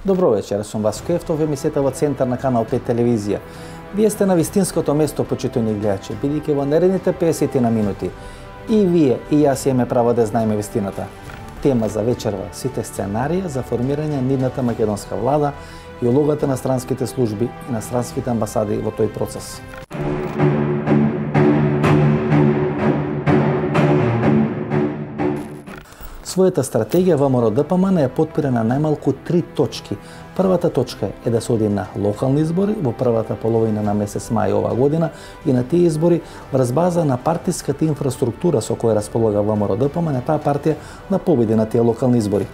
Добро вечер, сум Васко Ефтов, емисијата во центар на Канал 5 телевизија. Вие сте на вистинското место, почитувани гледачи, бидејќи во наредните 50 на минути и вие и јас имаме право да знаеме вистината. Тема за вечерва сите сценарија за формирање на нивната македонска влада и улогата на странските служби и на странските амбасади во тој процес. Својата стратегија ВМРО-ДПМН е потпира на најмалку 3 точки. Првата точка е да се оди на локални избори во првата половина на месец мај оваа година и на тие избори врз база на партиската инфраструктура со која располага ВМРО-ДПМН, таа партија да победи на тие локални избори.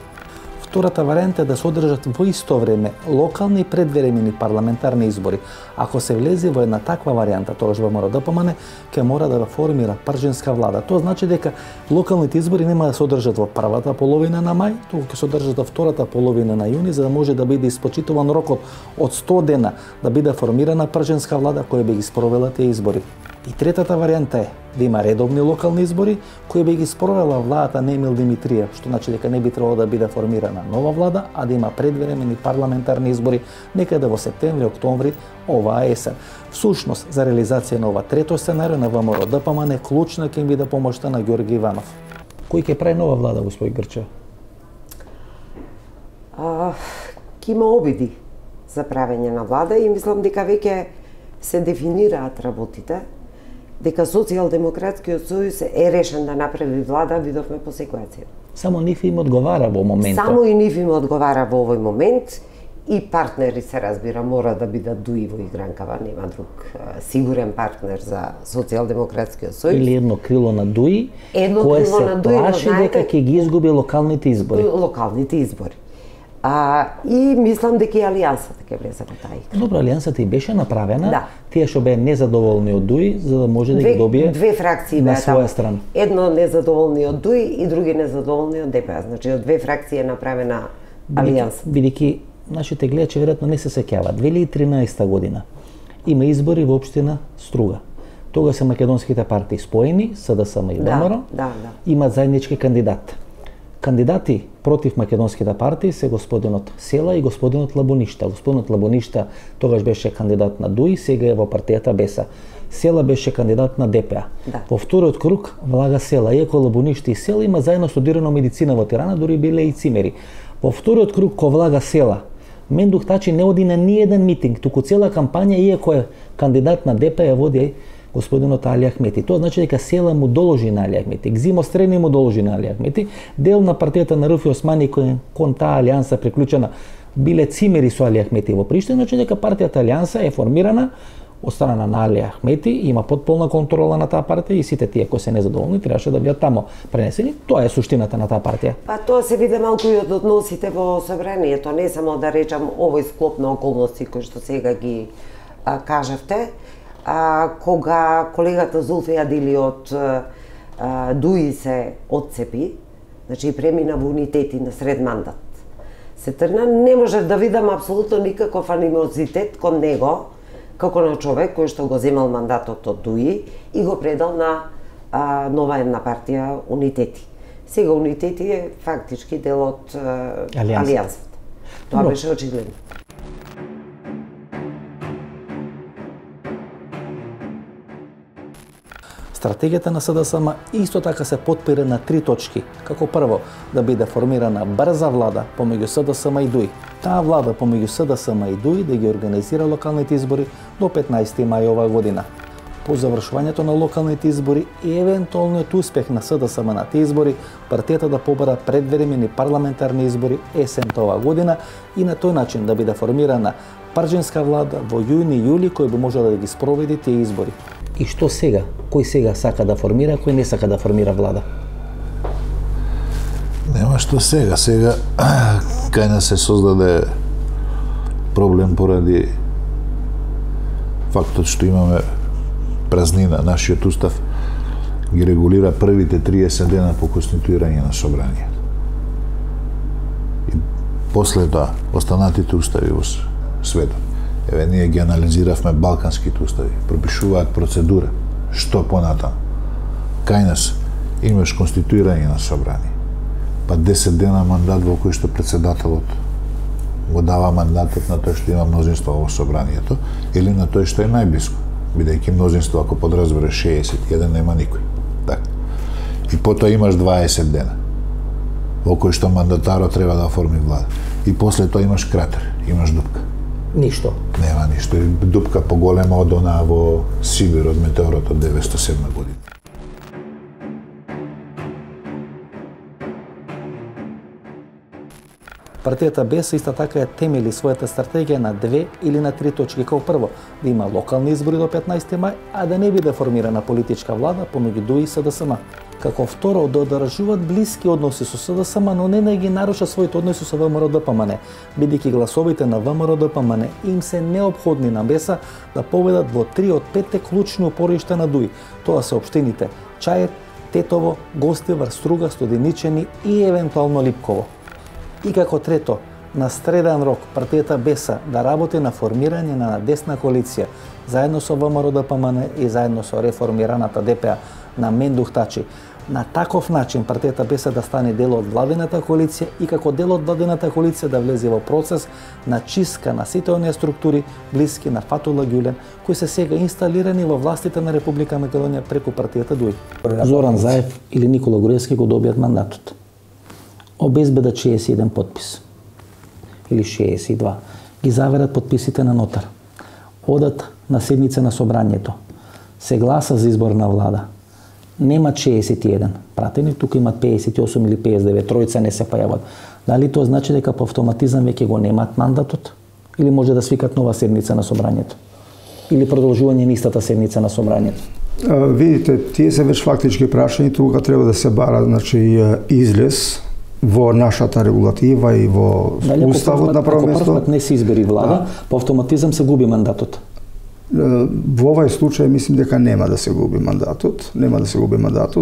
Втората варијанта е да се одржат во исто време локални и предвремени парламентарни избори. Ако се влезе во една таква варијанта, тогаш ВМРО-ДПМН ќе мора да формира пржинска влада. Тоа значи дека локалните избори нема да се одржат во првата половина на мај, туку ќе се одржат во втората половина на јуни, за да може да биде испочитуван рокот од 100 дена да биде формирана пржинска влада која би ги спровела тие избори. И третата варијанта е да има редовни локални избори кои би ги спровела владата на Емил Димитриев, што значи дека не би требало да биде формирана нова влада, а да има предвремени парламентарни избори некаде во септември-октомври оваа есен. Всушност, за реализација на ова трето сценарио на ВМРО-ДПМН клучна ќе биде помошта на Ѓорги Иванов. Кој ќе прави нова влада, господи Грчев? Ќе има обиди за правење на влада и мислам дека веќе се дефинираат работите, дека Социјалдемократскиот сојуз е решен да направи влада, видовме по секоја цена. Само нив им одговара во моментот. Само и нив им одговара во овој момент и партнери се разбира мора да бидат Дуи во игранкава, нема друг сигурен партнер за Социјалдемократскиот сојуз. Или едно крило на Дуи, кое се плаши дека ќе ги изгуби локалните избори. Локалните избори. И мислам дека и Алијансата ќе влезе во таа игра. Добро, Алијансата и беше направена, да. Тие што беа незадоволни од Дуи, за да може да ги добие две фракции на своја страна. Едно незадоволни од Дуи и други незадоволни од ДПА. Значи, од две фракции е направена Алијанса. Бидејќи нашите гледачи веројатно не се сеќаваат. 2013 година има избори во општина Струга. Тога се македонските партии споени, СДСМ и ВМРО, имаат заеднички кандидат. Кандидати против македонските партии се господинот Села и господинот Лабуништа. Господинот Лабуништа тогаш беше кандидат на Дуи, сега е во партијата Беса. Села беше кандидат на ДПА. Да. Во вториот круг влага Села, иако Лабуништа и Села има заедно студирано медицина во Тирана, дури биле и цимери. Во вториот круг ко влага Села, Мендух Тачи не оди на ниеден митинг, туку цела кампања, иако е кандидат на ДПА, ја води господинот Али Ахмети. Тоа значи дека Села му доложи на Али Ахмети, Гзимо Стрени му доложи на Али Ахмети, дел на партијата на Руфи Османи кон таа алијанса приклучена биле цимери со Али Ахмети во Приштина, значи дека партијата Алијанса е формирана од страна на Али Ахмети, има потполна контрола на таа партија и сите тие кои се незадоволни требаше да бидат тамо пренесени. Тоа е суштината на таа партија. Тоа се виде малку и од односите во собранието, не само да речам овој склоп на околности кои што сега ги кажавте. Кога колегата Зулфија Дили од Дуи се отцепи, значи премина во унитети на сред мандат, се тргна, не можев да видам апсолутно никаков анимозитет кон него, како на човек кој што го земал мандатот од Дуи и го предал на нова една партија Унитети. Сега Унитети е фактички дел од Алијансата. Тоа беше очигледно. Стратегијата на СДСМ исто така се потпира на 3 точки. Како прво, да биде формирана брза влада помеѓу СДСМ и Дуи. Таа влада помеѓу СДСМ и Дуи да ги организира локалните избори до 15 мај оваа година. По завршувањето на локалните избори и евентуалниот успех на СДСМ на тие избори, партијата да побара предвремени парламентарни избори есента оваа година и на тој начин да биде формирана пржинска влада во јуни-јули кој би можела да ги спроведи тие избори. И што сега? Кој сега сака да формира, кој не сака да формира влада? Нема што сега. Сега кај нас се создаде проблем поради фактот што имаме празнина. Нашиот устав ги регулира првите 30 дена по конституирање на собранието. И после тоа, останатите устави во светот, еве ние ги анализиравме балканските устави, пропишуваат процедура, што понатаму. Кај нас имаш конституирање на собрание, па 10 дена мандат во кој што председателот го дава мандатот на тој што има мнозинство во собранието или на тој што е најблиско, бидејќи мнозинство ако подразбере 61 нема никој. Така. И потоа имаш 20 дена во кој што мандатарот треба да оформи влада. И после тоа имаш кратер, имаш дупка. Ништо. Нема ништо. Дупка поголема од онаа во Сибир од метеорот од 907 година. Партијата БЕС исто така темели својата стратегија на 2 или на 3 точки. Како прво, да има локални избори до 15 мај, а да не биде формирана политичка влада помеѓу ДУИ и СДСМ. Како второ, да одржуваат блиски односи со СДСМ, но не да ги нарушат своите односи со ВМРО-ДПМН, бидејќи гласовите на ВМРО-ДПМН им се неопходни на БЕС да победат во 3 од 5 клучни упоришта на ДУИ. Тоа се општините Чајет, Тетово, Гостивар, Струга, Студеничени и евентуално Липково. И како трето, на среден рок партијата БЕС да работи на формирање на десна коалиција заедно со ВМРО-ДПМН и заедно со реформираната ДПА на Мендух Тачи. На таков начин партијата БЕС да стане дел од владината коалиција и како дел од владината коалиција да влезе во процес на чистка на сите оние структури блиски на Фатула Ѓулен, кои се сега инсталирани во властите на Република Македонија преку партијата ДУИ. Зоран Заев или Никола Груевски го добијат мандатот. Обезбедат 61 подпис или 62. Ги заверат подписите на нотар. Одат на седница на собранието. Се гласа за избор на влада. Нема 61 пратени, тука имат 58 или 59, тројца не се појават. Дали тоа значи дека по автоматизам веќе го немаат мандатот? Или може да свикат нова седница на собранието? Или продолжување на истата седница на собранието? Видите, тие се веќе фактички прашања, тука треба да се бара, значи, излез во нашата регулатива и во уставот на прво место. Ако не се избери влада, по автоматизам се губи мандатот. Во овај случај мислим дека нема да се губи мандатот,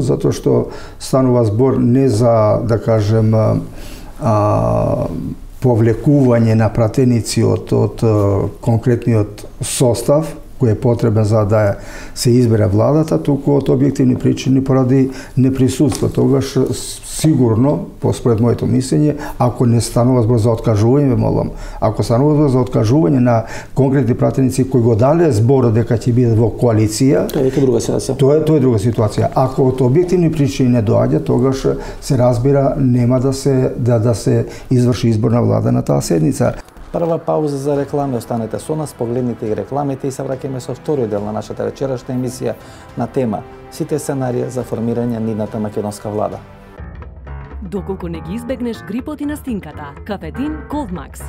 затоа што станува збор не за, да кажем, повлекување на пратеници од конкретниот состав кој е потребен за да се избере владата, туку од објективни причини поради неприсуство. Тогаш сигурно, според моето мислење, ако не станува збор за откажување, молам, ако станува збор за откажување на конкретни пратеници кои го дале зборот дека ќе бидат во коалиција, тоа е друга ситуација. Тоа е друга ситуација. Ако од објективни причини не доаѓа, тогаш се разбира нема да се изврши изборна влада на таа седница. Прва пауза за реклами, останете со нас, погледнете и рекламите и се враќаме со вториот дел на нашата вечерашна емисија на тема сите сценарија за формирање на идната македонска влада. Доколку не ги избегнеш грипот и настинката, кафетин Колдмакс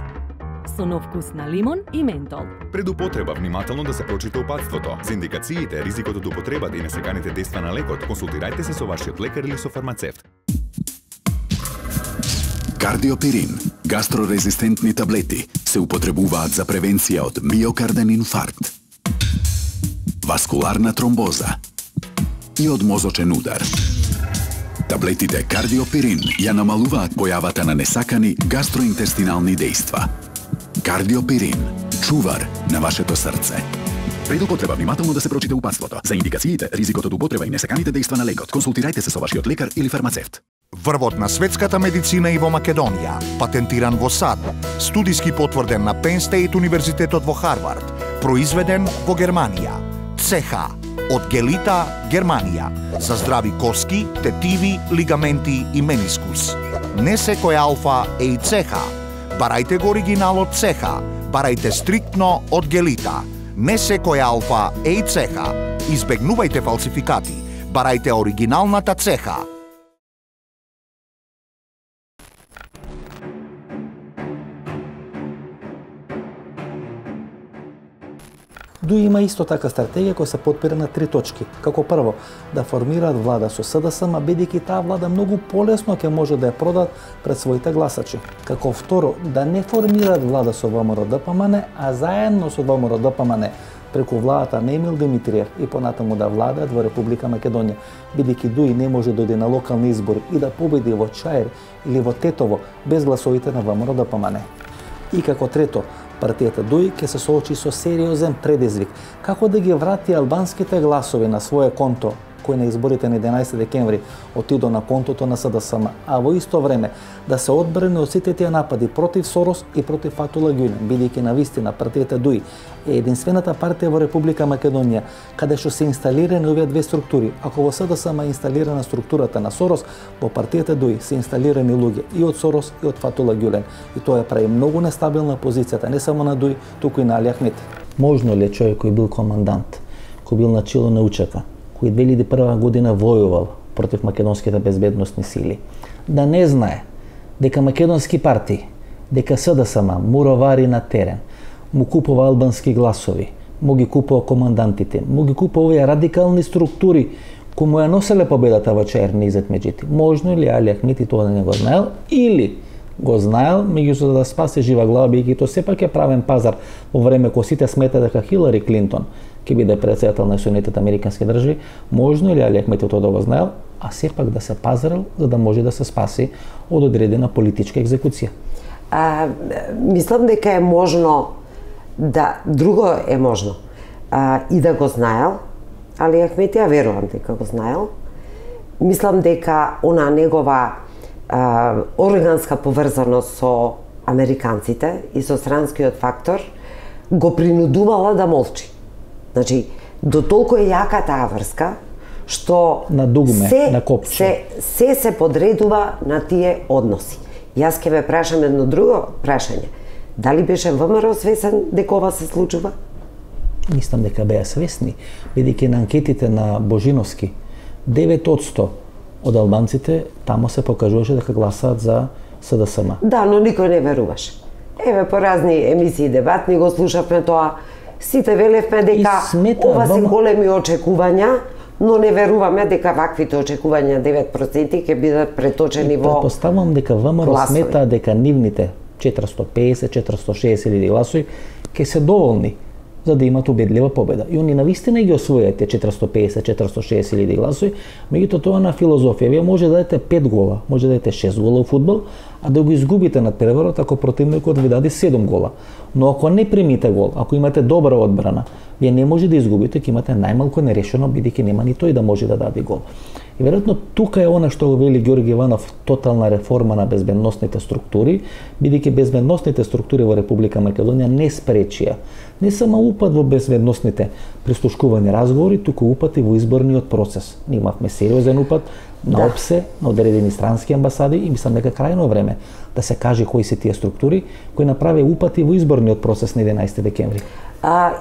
со нов вкус на лимон и ментол. Пред употреба внимателно да се прочита упатството. За индикациите, ризикот од употребата и несеканите дејства на лекот, консултирајте се со вашиот лекар или со фармацевт. Кардиопирин, гастрорезистентни таблети, се употребуваат за превенција од миокарден инфаркт, васкуларна тромбоза и од мозочен удар. Таблетите Кардиопирин ја намалуваат појавата на несакани гастроинтестинални дејства. Кардиопирин, чувар на вашето срце. Пред употреба внимателно да се прочита упатството. За индикациите, ризикот од употреба и несаканите дејства на лекот, консултирајте се со вашиот лекар или фармацевт. Врвот на светската медицина и во Македонија, патентиран во САД, студиски потврден на Penn State Универзитетот во Харвард, произведен во Германија. ЦХ од Гелита, Германија, за здрави коски, тетиви, лигаменти и менискус. Не секој алфа е и ЦХ. Барајте го оригиналот ЦХ, барајте стриктно од Гелита. Не секој алфа е и ЦХ. Избегнувајте фалсификати, барајте оригиналната ЦХ. Дуи има исто така стратегија која се потпира на 3 точки. Како прво, да формираат влада со СДСМ, бидејќи таа влада многу полесно ќе може да ја продат пред своите гласачи. Како второ, да не формираат влада со ВМРО-ДПМН, а заедно со ВМРО-ДПМН преку владата на Емил Димитриев и понатаму да владаат во Република Македонија, бидејќи Дуи не може да оди на локални избори и да победи во Чаир или во Тетово без гласовите на ВМРО-ДПМН. И како трето, партијата Дуи ќе се соочи со сериозен предизвик како да ги врати албанските гласови на свое конто кои на изборите на 11 декември отидо на контото на СДСМ, а во исто време да се одбрани од сите тие напади против Сорос и против Фатула Гюлен, бидејќи навистина партијата Дуи е единствената партија во Република Македонија каде што се инсталирани овие две структури. Ако во СДСМ е инсталирана структурата на Сорос, во партијата Дуи се инсталирани луѓе и од Сорос и од Фатула Гюлен, и тоа прави многу нестабилна позицијата не само на Дуи, туку и на Али Ахмет. Можно ли човек кој бил командант, кој бил на чело на УЧК, кој 2001 година војувал против македонските безбедносни сили, да не знае дека македонски партии, дека СДСМ му ровари на терен, му купува албански гласови, му ги купува командантите, му ги купува овие радикални структури кои му ја носеле победата во Чаир Неизет Меджити. Можно ли Али Ахмет и тоа да не го знаел, или го знаел, меѓутоа да спасе жива глава, бидејќи тоа сепак е правен пазар во време кога сите смета дека Хилари Клинтон ќе биде председател на Соединетите американски држави. Можно ли Али Ахмет тоа да го знаел, а сепак да се пазарел за да може да се спаси од одредена политичка екзекуција? Мислам дека е можно да друго е можно и да го знаел Али Ахмет, ја верувам дека го знаел. Мислам дека она негова органска поврзаност со американците и со странскиот фактор го принудувала да молчи. Значи, до толку е јака таа врска, што на дугме, на копче. се подредува на тие односи. Јас ќе ве прашам едно друго прашање. Дали беше ВМРО свесен дека ова се случува? Мислам дека беа свесни, бидејќи на анкетите на Божиновски 9% од албанците тамо се покажуваше дека гласаат за СДСМ. Да, но никој не веруваше. Еве по разни емисии дебатни го слушавме тоа. Сите велевме дека ова се големи очекувања, но не веруваме дека ваквите очекувања 9% ќе бидат преточени во Предпоставувам дека ВМРО смета дека нивните 450-460 илјади гласови ќе се доволни за да имат убедлива победа. И они навистина ги освојат 450-460 илјади гласови, меѓутоа тоа на филозофија. Вие може да дадете 5 гола, може да дадете 6 гола во фудбал, а да го изгубите на преворот ако противникот ви даде 7 гола. Но ако не примите гол, ако имате добра одбрана, вие не може да изгубите, ќе имате најмалку нерешено, бидејќи нема ни тој да може да даде гол. И веројатно тука е она што го вели Ѓорги Иванов, тотална реформа на безбедносните структури, бидејќи безбедносните структури во Република Македонија не спречија не само упат во безбедносните прислушкувани разговори, туку упат и во изборниот процес. Ние имавме сериозен упат на ОПСЕ, на одредени странски амбасади и мислам дека крајно време да се каже кои се тие структури кои направи упати во изборниот процес на 11 декември.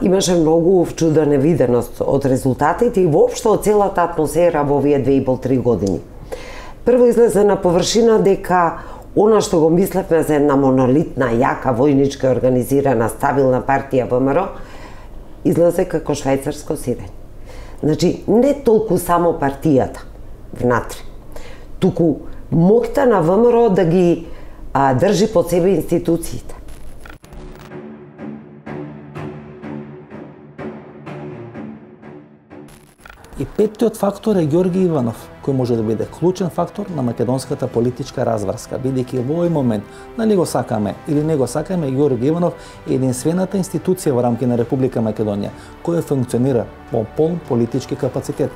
Имаше многу вчуда невиденост од резултатите и воопшто од целата атмосфера во овие 2,5-3 години. Прво излезе на површина дека она што го мислевме за една монолитна, јака, војничка, организирана, стабилна партија ВМРО, излезе како швајцарско сирење. Значи, не толку само партијата внатре, туку моќта на ВМРО да ги држи под себе институциите. И петтиот фактор е Ѓорги Иванов, кој може да биде клучен фактор на македонската политичка разврска, бидејќи во овој момент, дали го сакаме или не го сакаме, Ѓорги Иванов е единствената институција во рамки на Република Македонија, која функционира во полн политички капацитет.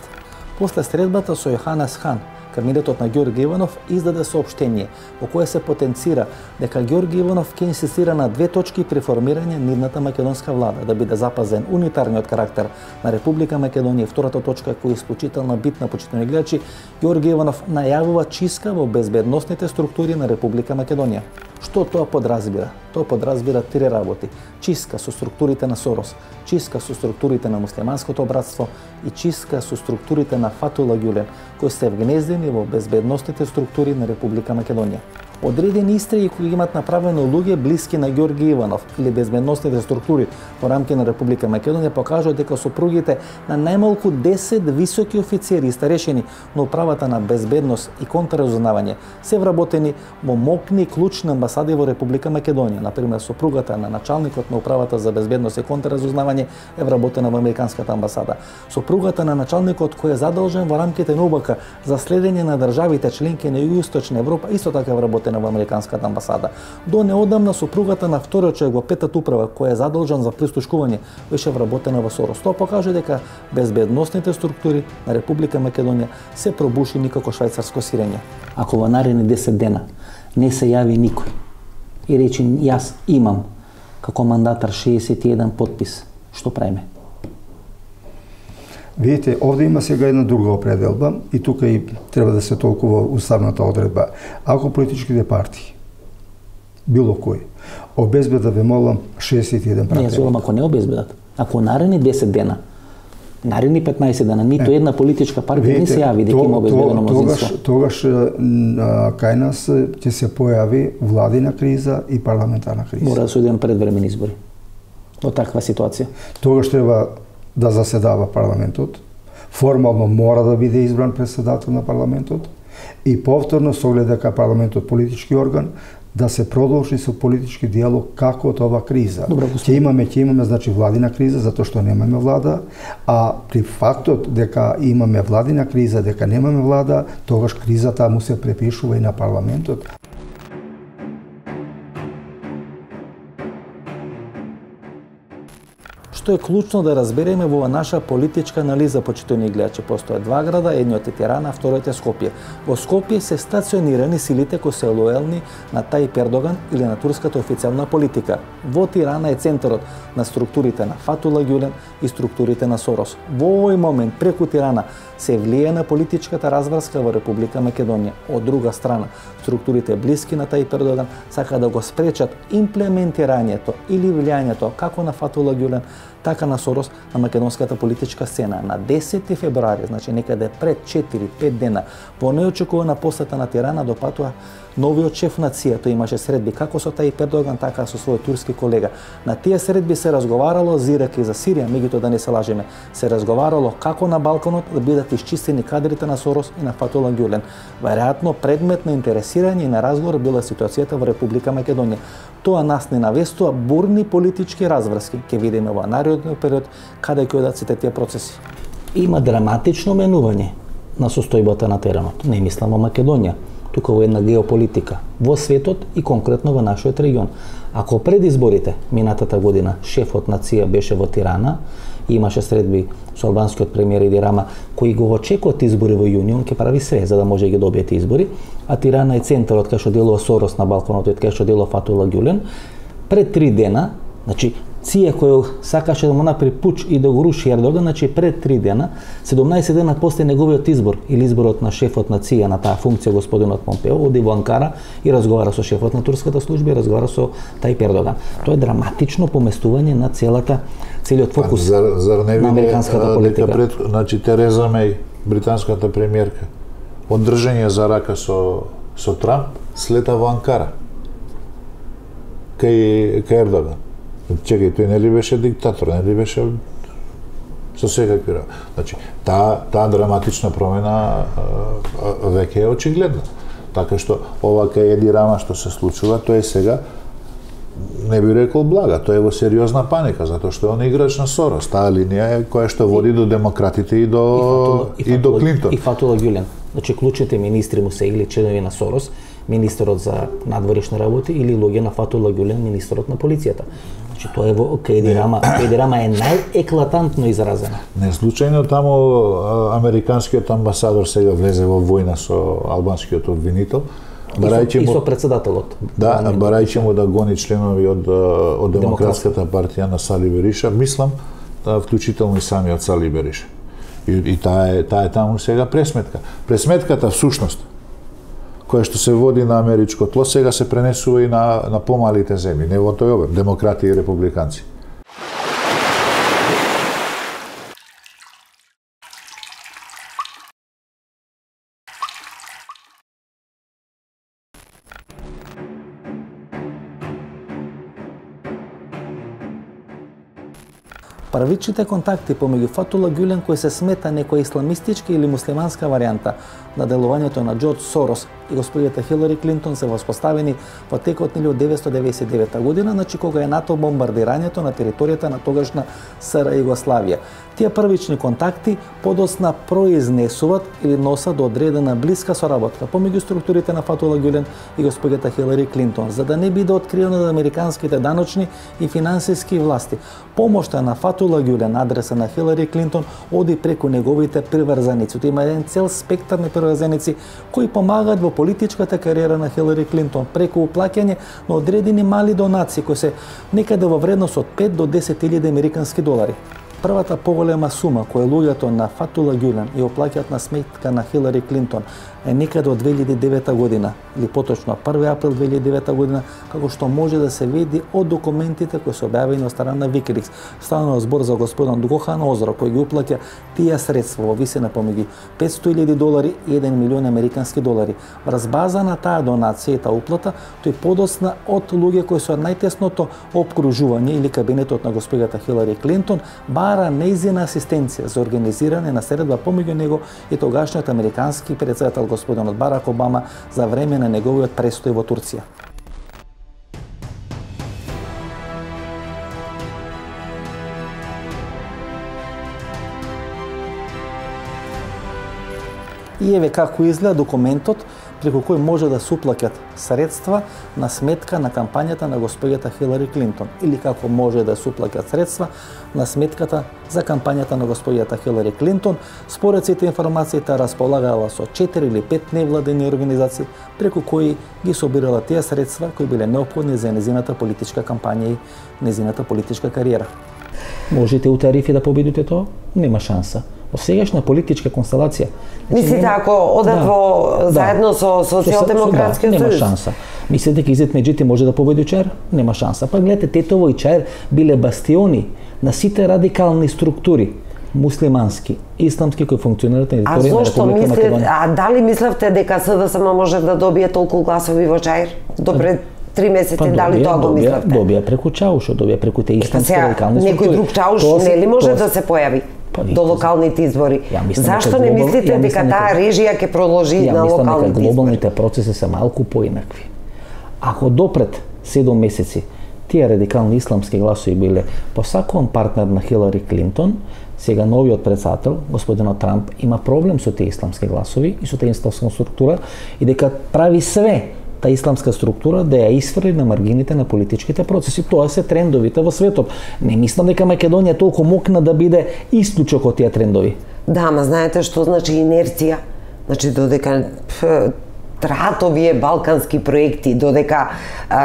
После средбата со Јоханес Хан, кабинетот на Ѓорги Иванов издаде соопштение во кое се потенцира дека Ѓорги Иванов ќе инсистира на 2 точки при формирање нивната македонска влада, да биде запазен унитарниот карактер на Република Македонија. Втората точка која е исклучително битна, почитувани гледачи, Ѓорги Иванов најавува чистка во безбедносните структури на Република Македонија. Што тоа подразбира? Тоа подразбира 3 работи. Чистка со структурите на Сорос, чистка со структурите на муслиманското братство и чистка со структурите на Фатула Гюлен, кои се вгнездени во безбедносните структури на Република Македонија. Одредени истраги кои имат направено луѓе блиски на Ѓорги Иванов или безбедносните структури во рамки на Република Македонија покажуваат дека сопругите на најмалку 10 високи офицери и старешини на управата на безбедност и контраразузнавање се вработени во мокни клучни амбасади во Република Македонија. Например, сопругата на началникот на управата за безбедност и контраразузнавање е вработена во американската амбасада. Сопругата на началникот кој е задолжен во рамките на УБК за следење на државите членки на Југоисточна Европа исто така е вработена во американската амбасада. До неодамна сопругата на вториот човек во петата управа кој е задолжен за прислушкување беше вработена во СОРОС. Тоа покажа дека безбедносните структури на Република Македонија се пробушени како швајцарско сирење. Ако во наредни 10 дена не се јави никој и рече јас имам како мандатар 61 подпис, што правиме? Видите, овде има сега една друга определба и тука и треба да се толкува уставната одредба. Ако политичките партии, било кој, обезбедат, ве молам, 61 пратеници. Не, золам, ако не обезбедат, ако наредни 10 дена, наредни 15 дена, ниту една политичка партија не се јави дека има обезбедено мнозинство. Тогаш кај нас ќе се појави владина криза и парламентарна криза. Мора да се оден предвремени избори. Во таква ситуација. Тогаш треба да заседава парламентот, формално мора да биде избран председател на парламентот и повторно со оглед дека парламентот политички орган да се продолжи со политички диалог како од ова криза. Ќе имаме значи владина криза затоа што немаме влада, а при фактот дека имаме владина криза, дека немаме влада, тогаш кризата му се препишува и на парламентот. Што е клучно да разбереме во наша политичка анализа, почитувани гледачи, постојат два града, едниот е Тирана, вториот е Скопје. Во Скопје се стационирани силите кои се лојални на Тајип Ердоган или на турската официјална политика. Во Тирана е центарот на структурите на Фатула Ѓулен и структурите на Сорос. Во овој момент преку Тирана се влие на политичката разврска во Република Македонија. Од друга страна, структурите блиски на Тајип Ердоган сака да го спречат имплементирањето или влијањето како на Фатула Ѓулен, така на Сорос на македонската политичка сцена. На 10 февруари, значи некаде пред 4-5 дена, во неочекувана посета на Тирана допатува новиот шеф на ЦИА. Тој имаше средби како со Тајип Ердоган, така со свој турски колега. На тие средби се разговарало за Ирак и за Сирија, меѓутоа да не се лажеме. Се разговарало како на Балканот да бидат исчистени кадрите на Сорос и на Фатула Ѓулен. Веројатно предмет на интересирање и на разговор била ситуацијата во Република Македонија. Тоа нас не навестува бурни политички разврски. Ќе видиме во наредниот период каде ќе одат сите тие процеси. Има драматично менување на состојбата на теренот. Не мислам во Македонија, тука во една геополитика, во светот и конкретно во нашиот регион. Ако пред изборите минатата година шефот на ЦИА беше во Тирана и имаше средби со албанскиот премиер Еди Рама, кои го очекуваат избори во јуни, он ќе прави све за да може да ги добие тие избори, а Тирана е центарот кај што делува Сорос на Балканот и кај што делува Фатула Ѓулен. Пред 3 дена, значи ЦИА кој сакаше да му направи пуч и да го руши Ердоган, значи пред 3 дена, 17 дена после неговиот избор или изборот на шефот на ЦИА на таа функција господинот Помпео, оди во Анкара и разговара со шефот на турската служба и разговара со Тајип Ердоган. Тоа е драматично поместување на целиот фокус на американската политика. Значи Тереза Меј, британската премиерка, од држање за рака со Трамп, слета во Анкара кај Ердоган. Чекај, тој нели беше диктатор, нели беше со секакви. Значи, таа драматична промена веќе е очигледна. Така што ова кај Еди Рама што се случува, тој е сега не би рекол блага, тој е во сериозна паника, затоа што он е играч на Сорос. Таа линија е која што води до демократите и до Клинтон. И Фатула Ѓулен. Значи, клучните министри му се или членови на Сорос, министерот за надворешни работи или луѓе на Фатула Ѓулен, министерот на полицијата. Значи, тоа е во Еди Рама е најеклатантно изразено. Не случајно таму американскиот амбасадор сега влезе во војна со албанскиот обвинител. И со председателот. Да, барајќи му да гони членови од Демократската партија на Сали Бериша, мислам, вклучително и самиот Сали Бериша. И таа е таму сега пресметка. Пресметката всушност која што се води на америчко тло, сега се пренесува и на помалите земји, не во тој обем, демократи и републиканци. Првичните контакти помеѓу Фатула Гюлен, кој се смета некоја исламистичка или муслиманска варијанта на делувањето на Џорџ Сорос и господијата Хилари Клинтон, се воспоставени во текот од 1999 година, значи кога е НАТО бомбардирањето на територијата на тогашна СР Југославија. Тие првични контакти подоцна произнесуваат или носат до одредена блиска соработка помеѓу структурите на Фатула Гюлен и господијата Хилари Клинтон, за да не биде откриено од американските даночни и финансиски власти. Помошта на Фатула Гюлен на адреса на Хилари Клинтон оди преку неговите приврзаници. Тоа има еден цел спектар на приврзаници кои помагаат во политичката кариера на Хилари Клинтон преку уплаќање на одредени мали донации кои се некаде во вредност од 5 до 10.000 американски долари. Првата поголема сума која луѓето на Фатула Гюлен ја оплаќаат на сметка на Хилари Клинтон е некаде од 2009 година, или поточно 1 април 2009 година, како што може да се види од документите кои се објавени од страна на Wikileaks. Станува збор за господин Гохан Озро, кој ги уплаќа тие средства во висина помеѓу 500.000 долари и 1 милион американски долари. Врз база на таа донација и таа уплата, тој подоцна од луѓе кои се од најтесното опкружување или кабинетот на господијата Хилари Клинтон, бара нејзина асистенција за организирање на средба помеѓу него и тогашниот американски претседател господинот Барак Обама за време на неговиот престој во Турција. И еве како изгледа документот преку кој може да се уплаќат средства на сметка на кампањата на господијата Хилари Клинтон, или како може да се уплаќат средства на сметката за кампањата на господијата Хилари Клинтон. Според сите информациите располагала со 4 или 5 невладени организации преку кои ги собирала тие средства кои биле неопходни за незината политичка кампања и незината политичка кариера. Можете у тарифи да победите тоа? Нема шанса. Во сегашна политичка констелација. Мислите, ако одат во заедно со Социјалдемократскиот сојуз? Нема шанса. Мислите дека Изет Меджити може да победи Чајр? Нема шанса. Па гледате, Тетово и Чајр биле бастиони на сите радикални структури, муслимански, исламски, кои функционираат на територија на Република Македонија. А дали мислевте дека СДСМ може да добие толку гласови во Чајр? Допред 3 месеци, дали тоа го мислевте? Добија преку Чаушо, добија преку те исламски радикални структури. Некој друг Чауш нели може да се појави до локалните избори? Зашто не мислите дека таа режија ќе продолжи на локалните избори? Глобалните процеси се малку поинакви. Ако допред 7 месеци тие радикални исламски гласови биле посакуван партнер на Хилари Клинтон, сега новиот претседател, господинот Трамп, има проблем со тие исламски гласови и со таа исламска структура и дека прави све таа исламска структура да ја исфрли на маргините на политичките процеси. Тоа се трендовите во светот. Не мислам дека Македонија толку мокна да биде исклучок од тие трендови. Да, ама знаете што значи инерција? Значи додека траат овие балкански проекти, додека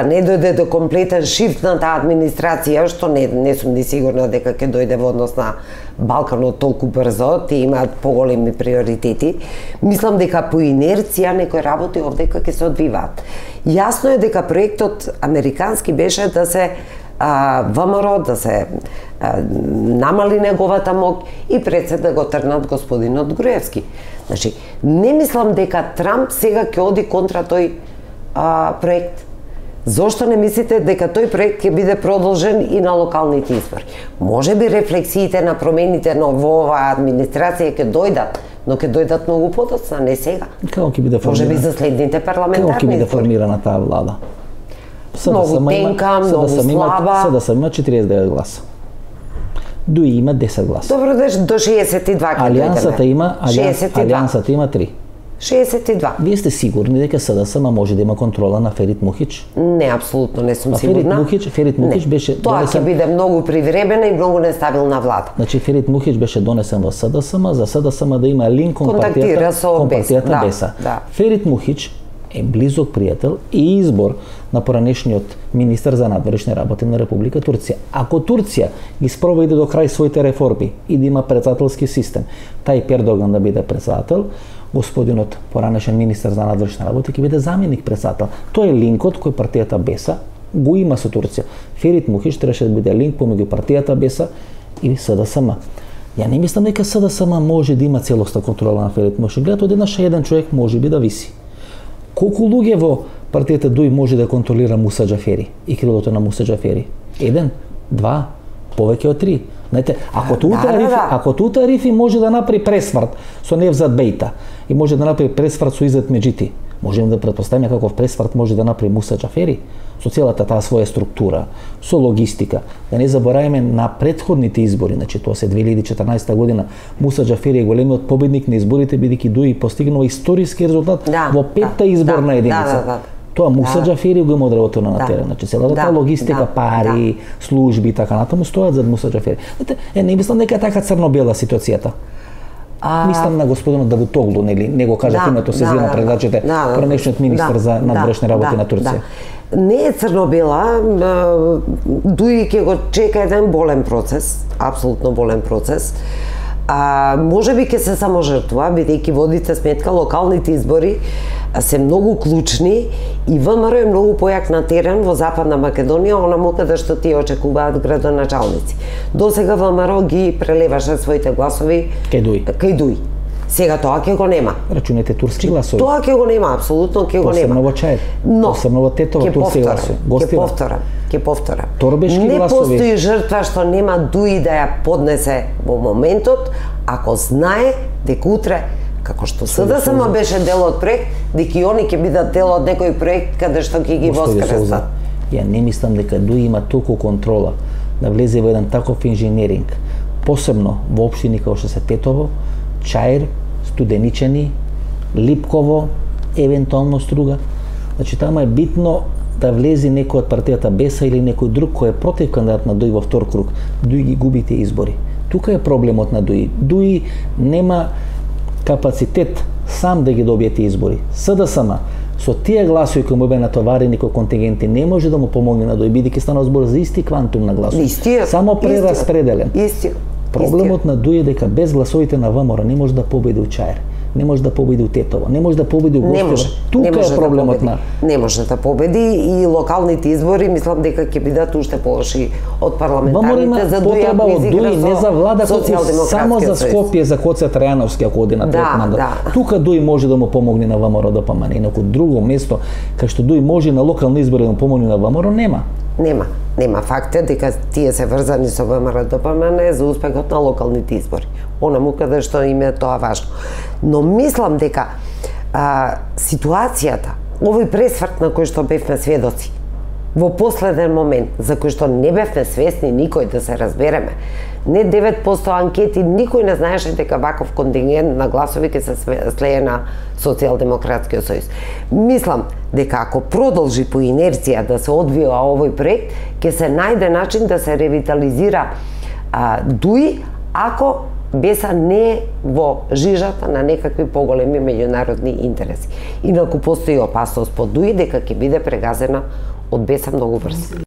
не дојде до комплетен шифт на таа администрација, што не сум ни сигурна дека ќе дојде во однос на Балканот толку брзо, тие имаат поголеми приоритети. Мислам дека по инерција некои работи овдека ќе се одвиваат. Јасно е дека проектот американски беше да се ВМРО, да се намали неговата моќ и пред се да го трнат господинот Груевски. Значи, не мислам дека Трамп сега ќе оди контра тој проект. Зошто не мислите дека тој проект ќе биде продолжен и на локалните избори? Може би рефлексиите на промените во оваа администрација ќе дојдат, но ќе дојдат многу подоцна, не сега. Како ќе биде формирана? Може би за следните парламентарни избори. Како ќе биде формирана таа влада? Многу тенка, многу слаба. СДСМ има 49 гласа. ДУИ има 10 гласа. Добро, до 62 ќе Алијансата има 3. 62. Вие сте сигурни дека СДСМ може да има контрола на Ферит Мухич? Не, апсолутно не сум сигурна. Ферит Мухич беше тоа ќе биде многу привремена и многу нестабилна влада. Значи Ферит Мухич беше донесен во СДСМ за СДСМ да има линк кон партијата Беса. Ферит Мухич е близок пријател и избор на поранешниот министер за надворешни работи на Република Турција. Ако Турција ги спроведе до крај своите реформи и да има претседателски систем, Тајип Ердоган да биде претседател, господинот поранешен министер за надворешни работи ќе биде заменик претседател. Тоа е линкот кој партијата Беса го има со Турција. Ферит Мухич требаше да биде линк помеѓу партијата Беса и СДСМ. Ја не мислам дека СДСМ може да има целосна контрола на Ферит Мухич. Гледате, од еден човек може би да виси. Колку луѓе во партијата ДУИ може да контролира Муса Џафери и крилото на Муса Џафери? 1, 2, повеќе од 3. Знаете, ако тута Рифи може да направи пресврт со Невзат Бејта и може да направи пресврт со Изет Меджити, можеме да претпоставиме каков пресврт може да направи Муса Џафери со целата таа своја структура, со логистика. Да не забораваме на претходните избори, значи тоа се 2014 година, Муса Џафери е големиот победник на изборите бидејќи дуи постигнува историски резултат во петта изборна единица. Тоа Муса Џафери го има одработено на терен. Значи целата таа логистика, пари, служби и така натаму стојат зад Муса Џафери. Знаете, не мислам дека е така црно-бела ситуацијата. Мислам на господинот Давутоглу, нели, него кажа името се зема предачите, пранешниот министар за надворешни работи на Турција. Не е црно-бела, дуи ќе го чека еден болен процес, апсолутно болен процес. Може би ќе се саможртва, бидејќи водите сметка локалните избори се многу клучни и ВМРО е многу појак на терен во Западна Македонија, онаму каде што тие очекуваат градоначалници. Досега ВМРО ги прелеваше своите гласови кај Дуи. Сега тоа ќе го нема. Рачунете турски гласови. Тоа ќе го нема, апсолутно ќе го нема. Посебно во Чаир. Посебно во Тетово турски гласови. Ќе повторам. Торбешки не гласови. Постои жртва што нема Дуи да ја поднесе во моментот, ако знае дека утре како што СДСМ беше дел од проект, дека и они ќе бидат дел од некој проект каде што ќе ги воскресат. Ја не мислам дека Дуи има толку контрола да влезе во еден таков инженеринг, посебно во општини како што се Тетово, Чаир, Студеничани, Липково, евентуално Струга. Значи тама е битно да влезе некој од партијата Беса или некој друг кој е против кандидат на Дуи во втор круг. Дуи ги губи тие избори. Тука е проблемот на Дуи. Дуи нема капацитет сам да ги добие тие избори. СДСМ со тие гласови кои му беа натоварени кои контингенти не може да му помогне на Дуи, бидејќи станува збор за исти квантум на гласови. Само прераспределен. Проблемот на Дуи е дека без гласовите на ВМРО не може да победи у Чаир, не може да победи у Тетово, не може да победи у Гостива. Тука е проблемот на... Не може да победи и локалните избори мислам дека ќе бидат уште полоши од парламентарните за Дуи од Дуи не за влада, само за Скопје, за Коце Трајановски ако оди на трет мандат. Тука Дуи може да му помогне на ВМРО ДПМН, инаку друго место кај што Дуи може на локални избори да му помогне на ВМРО нема. Нема. Факт е дека тие се врзани со ВМРО ДПМН за успехот на локалните избори. Онаму каде што им е тоа важно. Но мислам дека ситуацијата, овој пресврт на кој што бевме сведоци, во последен момент, за кој што не бевме свесни никој да се разбереме, не 9% анкети, никој не знаеше дека ваков контингент на гласови ќе се слее на Социјалдемократскиот сојуз. Мислам дека ако продолжи по инерција да се одвива овој проект, ќе се најде начин да се ревитализира Дуи, ако Беса не е во жижата на некакви поголеми меѓународни интереси. Инаку постои опасност по Дуи дека ќе биде прегазена од Беса многу брзо.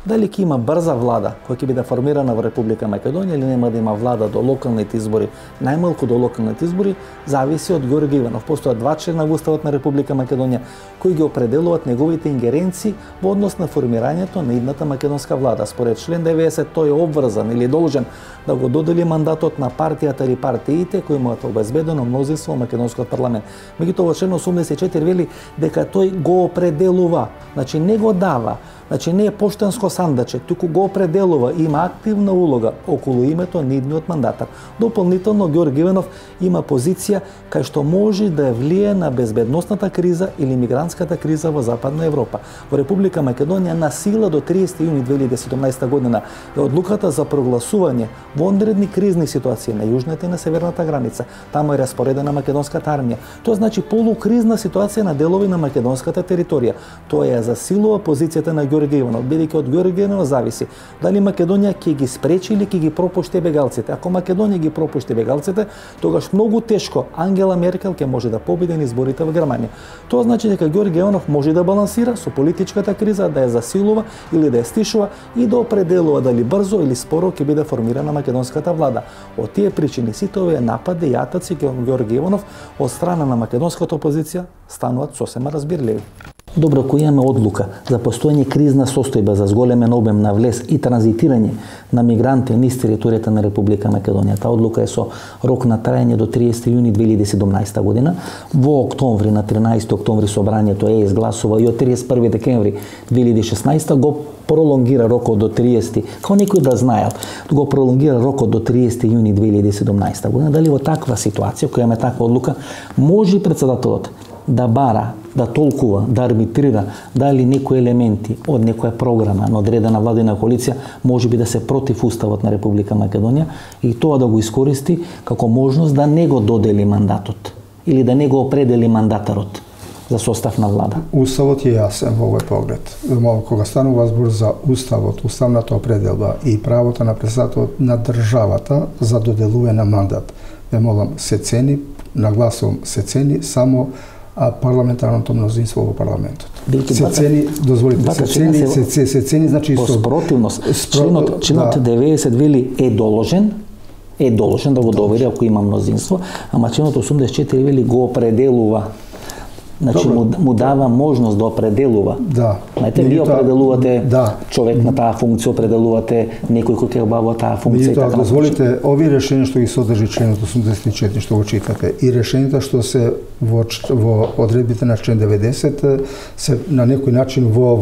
Дали ќе има брза влада која ќе биде формирана во Република Македонија или нема да има влада до локалните избори, најмалку до локалните избори, зависи од Георги Иванов. Постојат два члена во Уставот на Република Македонија кои ги определуваат неговите ингеренции во однос на формирањето на идната македонска влада. Според член 90 тој е обврзан или должен да го додели мандатот на партијата или партиите кои имаат обезбедено мнозинство во македонскиот парламент. Меѓутоа во член 84 вели дека тој го определува, значи не го дава. Значи не е поштенско сандаче, туку го определува, има активна улога околу името на идниот мандатар. Дополнително Георги Иванов има позиција кај што може да влие на безбедносната криза или мигрантската криза во Западна Европа. Во Република Македонија на сила до 30 јуни 2017 година е одлуката за прогласување во онредни кризни ситуации на јужната и на северната граница. Таму е распоредена македонската армија. Тоа значи полукризна ситуација на делови на македонската територија. Тоа ја засилува позицијата на Георги Иванов, бидејќи од Георги Иванов зависи дали Македонија ќе ги спречи или ќе ги пропушти бегалците. Ако Македонија ги пропушти бегалците, тогаш многу тешко Ангела Меркел ќе може да победи на изборите во Германија. Тоа значи дека Георги Иванов може да балансира со политичката криза, да ја засилува или да ја стишува и да определува дали брзо или споро ќе биде формирана македонската влада. Од тие причини сите овие напади и атаци кон Георги Иванов од страна на македонската опозиција стануваат сосема разбирливи. Добро, кој имаме одлука за постојање кризна состојба за зголемен обем на влез и транзитирање на мигранти низ територијата на Република Македонија. Таа одлука е со рок на трајање до 30 јуни 2017 година. Во октомври, на 13 октомври собранието е изгласува и од 31 декември 2016 го пролонгира рокот до 30, како некој да знаел, го пролонгира рокот до 30 јуни 2017 година. Дали во таква ситуација, која имаме таква одлука, може председателот да бара, да толкува, да арбитрира дали некои елементи од некоја програма на одредена владина коалиција може би да се против уставот на Република Македонија и тоа да го искористи како можност да не го додели мандатот или да не го определи мандатарот за состав на влада. Уставот е јасен во овој поглед. Кога станува збор за уставот, уставната определба и правото на председателот на државата за доделување на мандат, молам, се цени, нагласувам, се цени само парламентарното мнозинство во парламентот. Се цени, дозволите, се цени, значи по спротивност. Чинот 90 вели е доложен да го довери ако има мнозинство, ама чинот 84 вели го определува. Значи му дава можност да определува. Да. Знаете, вие определувате човек на таа функција, определувате некој кој ќе обавува таа функција и така. Дозволите, овие решенија што ги содржи членот 84 што го читате и решењата што се во одредбите на член 90 се на некој начин во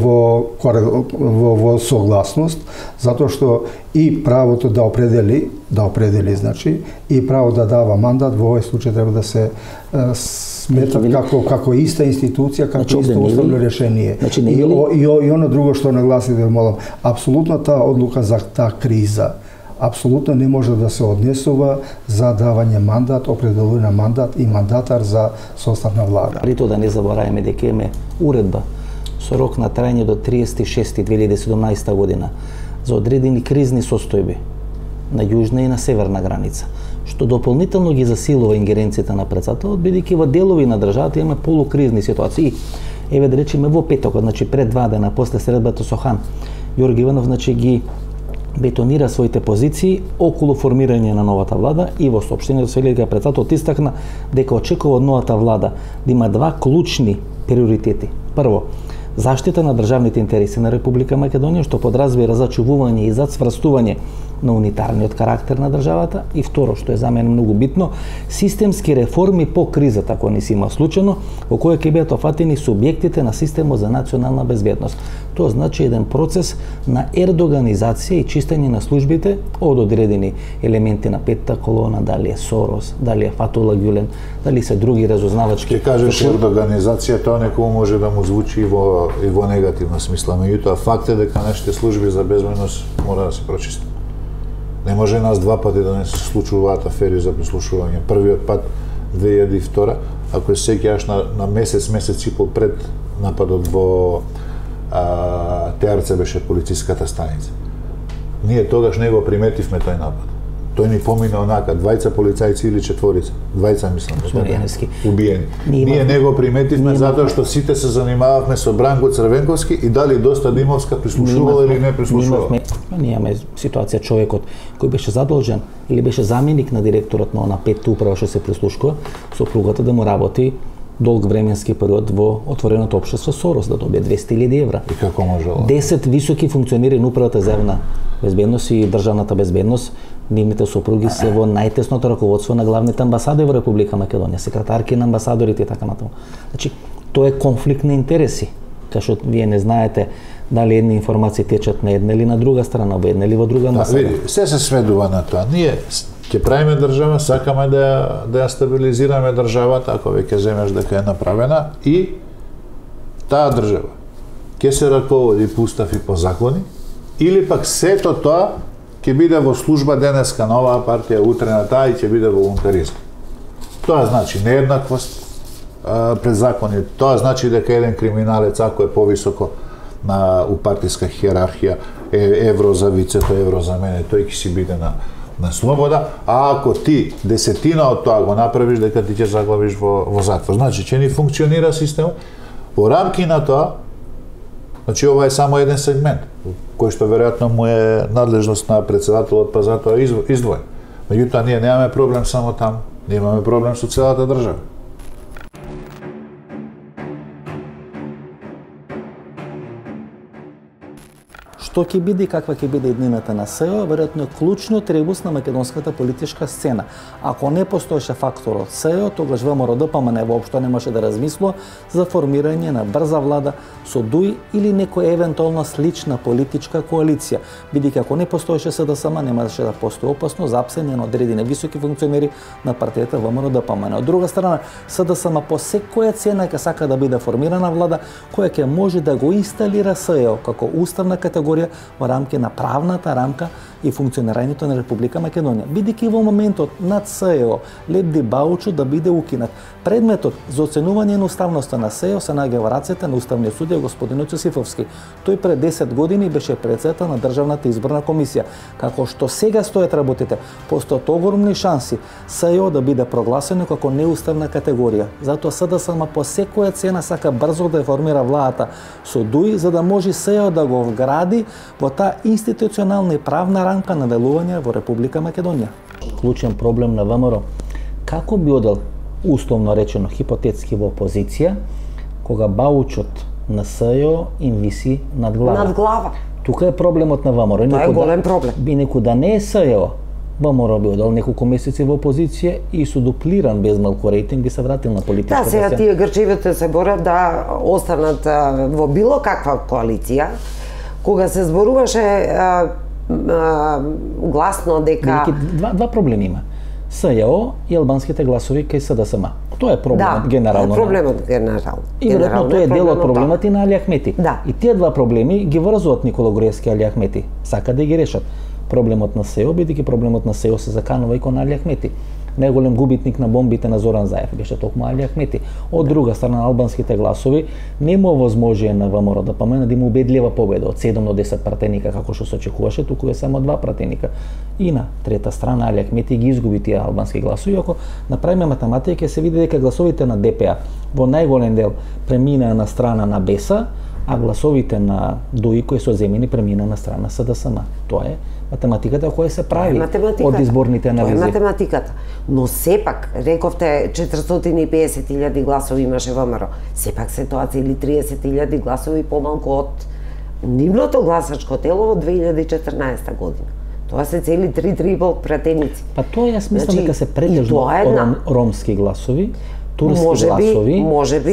согласност, затоа што и правото да определи, значи, и право да дава мандат во овој случај треба да се смета како иста институција, како исто уставно решение. И оно друго што нагласите, молам, апсолутно таа одлука за таа криза апсолутно не може да се однесува за давање мандат, определување на мандат и мандатар за состав на влада. При тоа да не забораваме дека имаме уредба со рок на трајање до 30.6.2017 година за одредени кризни состојби на јужна и на северна граница, што дополнително ги засилува ингеренцијата на председателот, бидејќи во делови на државата имаме полукризни ситуации. Еве да речеме во петокот, значи пред 2 дена после средбата со хан, Јорги Иванов значи ги бетонира своите позиции околу формирање на новата влада и во соопштението се вели дека председателот истакна дека очекува од новата влада да има два клучни приоритети. Прво, заштита на државните интереси на Република Македонија, што подразбира зачувување и зацврстување на унитарниот карактер на државата, и второ, што е за мене многу битно, системски реформи по кризата која ни се има случајно, во која ќе бидат офатени субјектите на системот за национална безбедност. Тоа значи еден процес на ердоганизација и чистење на службите од одредени елементи на петта колона, дали е Сорос, дали е Фатула Гюлен, дали се други разузнавачки. Ќе кажеш ердоганизација, тоа некој може да му звучи и во негативна смисла, меѓутоа факт е дека нашите служби за безбедност мора да се прочистат. Не може нас два пати да не се случуваат афери за прислушување. Првиот пат 2002, ако се сеќаваш на месец и пол пред нападот во Теарце беше полициската станица. Ние тогаш не го приметивме тој напад. Тој ни помина онака, двајца полицајци или четворица. Двајца мислам, убиени. Ние не го приметивме затоа што сите се занимававме со Бранко Црвенковски и дали доста Димовска прислушувала или не прислушувала. Ние имаме ситуација човекот кој беше задолжен или беше заменик на директорот на она петта управа што се прислушкува, сопругата да му работи долг временски период во отвореното општество Сорос, да добие 200.000 евра. И како можело? 10 високи функционери на управата за јавна безбедност и државната безбедност, нивните сопруги се во најтесното раководство на главните амбасади во Република Македонија, секретарки на амбасадорите и така натаму. Значи, тоа е конфликт на интереси. Кај што вие не знаете дали едни информации течат на една или на друга страна, во една или во друга амбасада. Види, се сведува на тоа. Ние ќе правиме држава, сакаме да ја стабилизираме државата, ако веќе земеш дека е направена, и таа држава ќе се раководи по устав и по закони, или пак сето тоа ќе биде во служба денеска на оваа партија, утре на таа и ќе биде волонтаризм. Тоа значи нееднаквост пред закони. Тоа значи дека еден криминалец, ако е повисоко у партиска хиерархија, евро за вицето, евро за мене, тој ќе си биде на слобода, а ако ти десетина од тоа го направиш, дека ти ќе заглавиш во затвор. Значи, ќе ни функционира системот. Во рамки на тоа, значи ова е само еден сегмент, кој што веројатно му е надлежност на председателот, па затоа издвоен. Меѓутоа, ние немаме проблем само таму, ние имаме проблем со целата држава. Што ќе биде и каква ќе биде иднината на СЕО, веројатно е клучниот ребус на македонската политичка сцена. Ако не постоеше факторот СЕО, тогаш ВМРО-ДПМН воопшто немаше да размислува за формирање на брза влада со ДУИ или некоја евентуално слична политичка коалиција, бидејќи ако не постоеше СДСМ, немаше да постои опасно за апсење на одредени високи функционери на партијата ВМРО-ДПМН. Од друга страна, СДСМ по секоја цена ќе сака да биде формирана влада која ќе може да го инсталира СЕО како уставна категорија во рамки на правната рамка и функционирањето на Република Македонија. Бидејќи во моментот над СЕО лебди баучот да биде укинат. Предметот за оценување на уставноста на СЕО се наоѓа во рацете на уставниот судија господин Јосифовски. Тој пред 10 години беше председател на Државната изборна комисија. Како што сега стојат работите, постојат огромни шанси СЕО да биде прогласено како неуставна категорија. Затоа СДСМ по секоја цена сака брзо да формира владата со ДУИ, за да може СЕО да го вгради во таа институционална и правна рамка на делување во Република Македонија. Клучен проблем на ВМРО. Како би одел, условно речено, хипотетски во опозиција, кога баучот на СЕО им виси над глава? Над глава. Тука е проблемот на ВМРО. Тоа е голем проблем. Би некој да не е СЕО, ВМРО би одел неколку месеци во опозиција и со дуплиран без малку рейтинг би се вратил на политичка. Да, сега тие грчевите се борат да останат во било каква коалиција. Кога се зборуваше гласно дека... Два проблеми има. СЈО и албанските гласови кај СДСМ. Тоа е проблемот генерално. Да, проблемот генерално. И веројатно тоа е дел од проблемот и на Али Ахмети. Да. И тие два проблеми ги врзуваат Никола Груевски и Али Ахмети. Сака да ги решат. Проблемот на СЈО, бидејќи проблемот на СЈО се заканува и кон Али Ахмети. Најголем губитник на бомбите на Зоран Заев беше токму Али Ахмети. Од друга страна, албанските гласови нема возможие на ВМРО-ДПМН да има убедлива победа од 7 до 10 пратеника како што се очекуваше, туку е само 2 пратеника. И на трета страна Али Ахмети ги изгуби тие албански гласови. Ако направиме математика, ќе се види дека гласовите на ДПА во најголем дел преминаа на страна на БЕСА, а гласовите на ДУИ кои се земени премина на страна СДСМ. Тоа е математиката која се прави од изборните анализи. Тоа е математиката. Но сепак, рековте 450.000 гласови имаше ВМРО. Сепак се тоа цели 30.000 гласови помалку од нивното гласачко тело во 2014 година. Тоа се цели 3,5 пратеници. Па тоа јас мислам дека се претежно ромски гласови, турски гласови,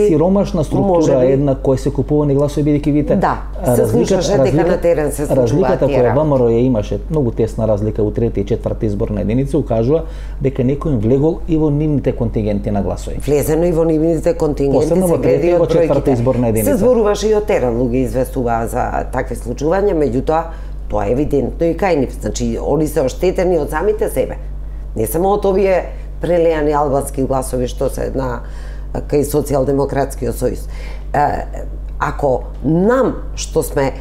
сиромашна структура една која се купувани гласови, бидејќи видите, да, се слушаше дека на терен се случуваат разликата која ВМРО ја имаше, многу тесна разлика во трета и четврта изборна единица, укажува дека некој им влегол и во нивните контингенти на гласови. Влезено и во нивните контингенти, се гледа и од бројките. Се зборуваше и од терен, луѓе известуваа за такви случувања, меѓутоа тоа е евидентно и кај нив. Значи, они се оштетени од самите себе. Не само од овие прелеани албански гласови што се на кај Социјалдемократскиот сојуз. Ако нам што сме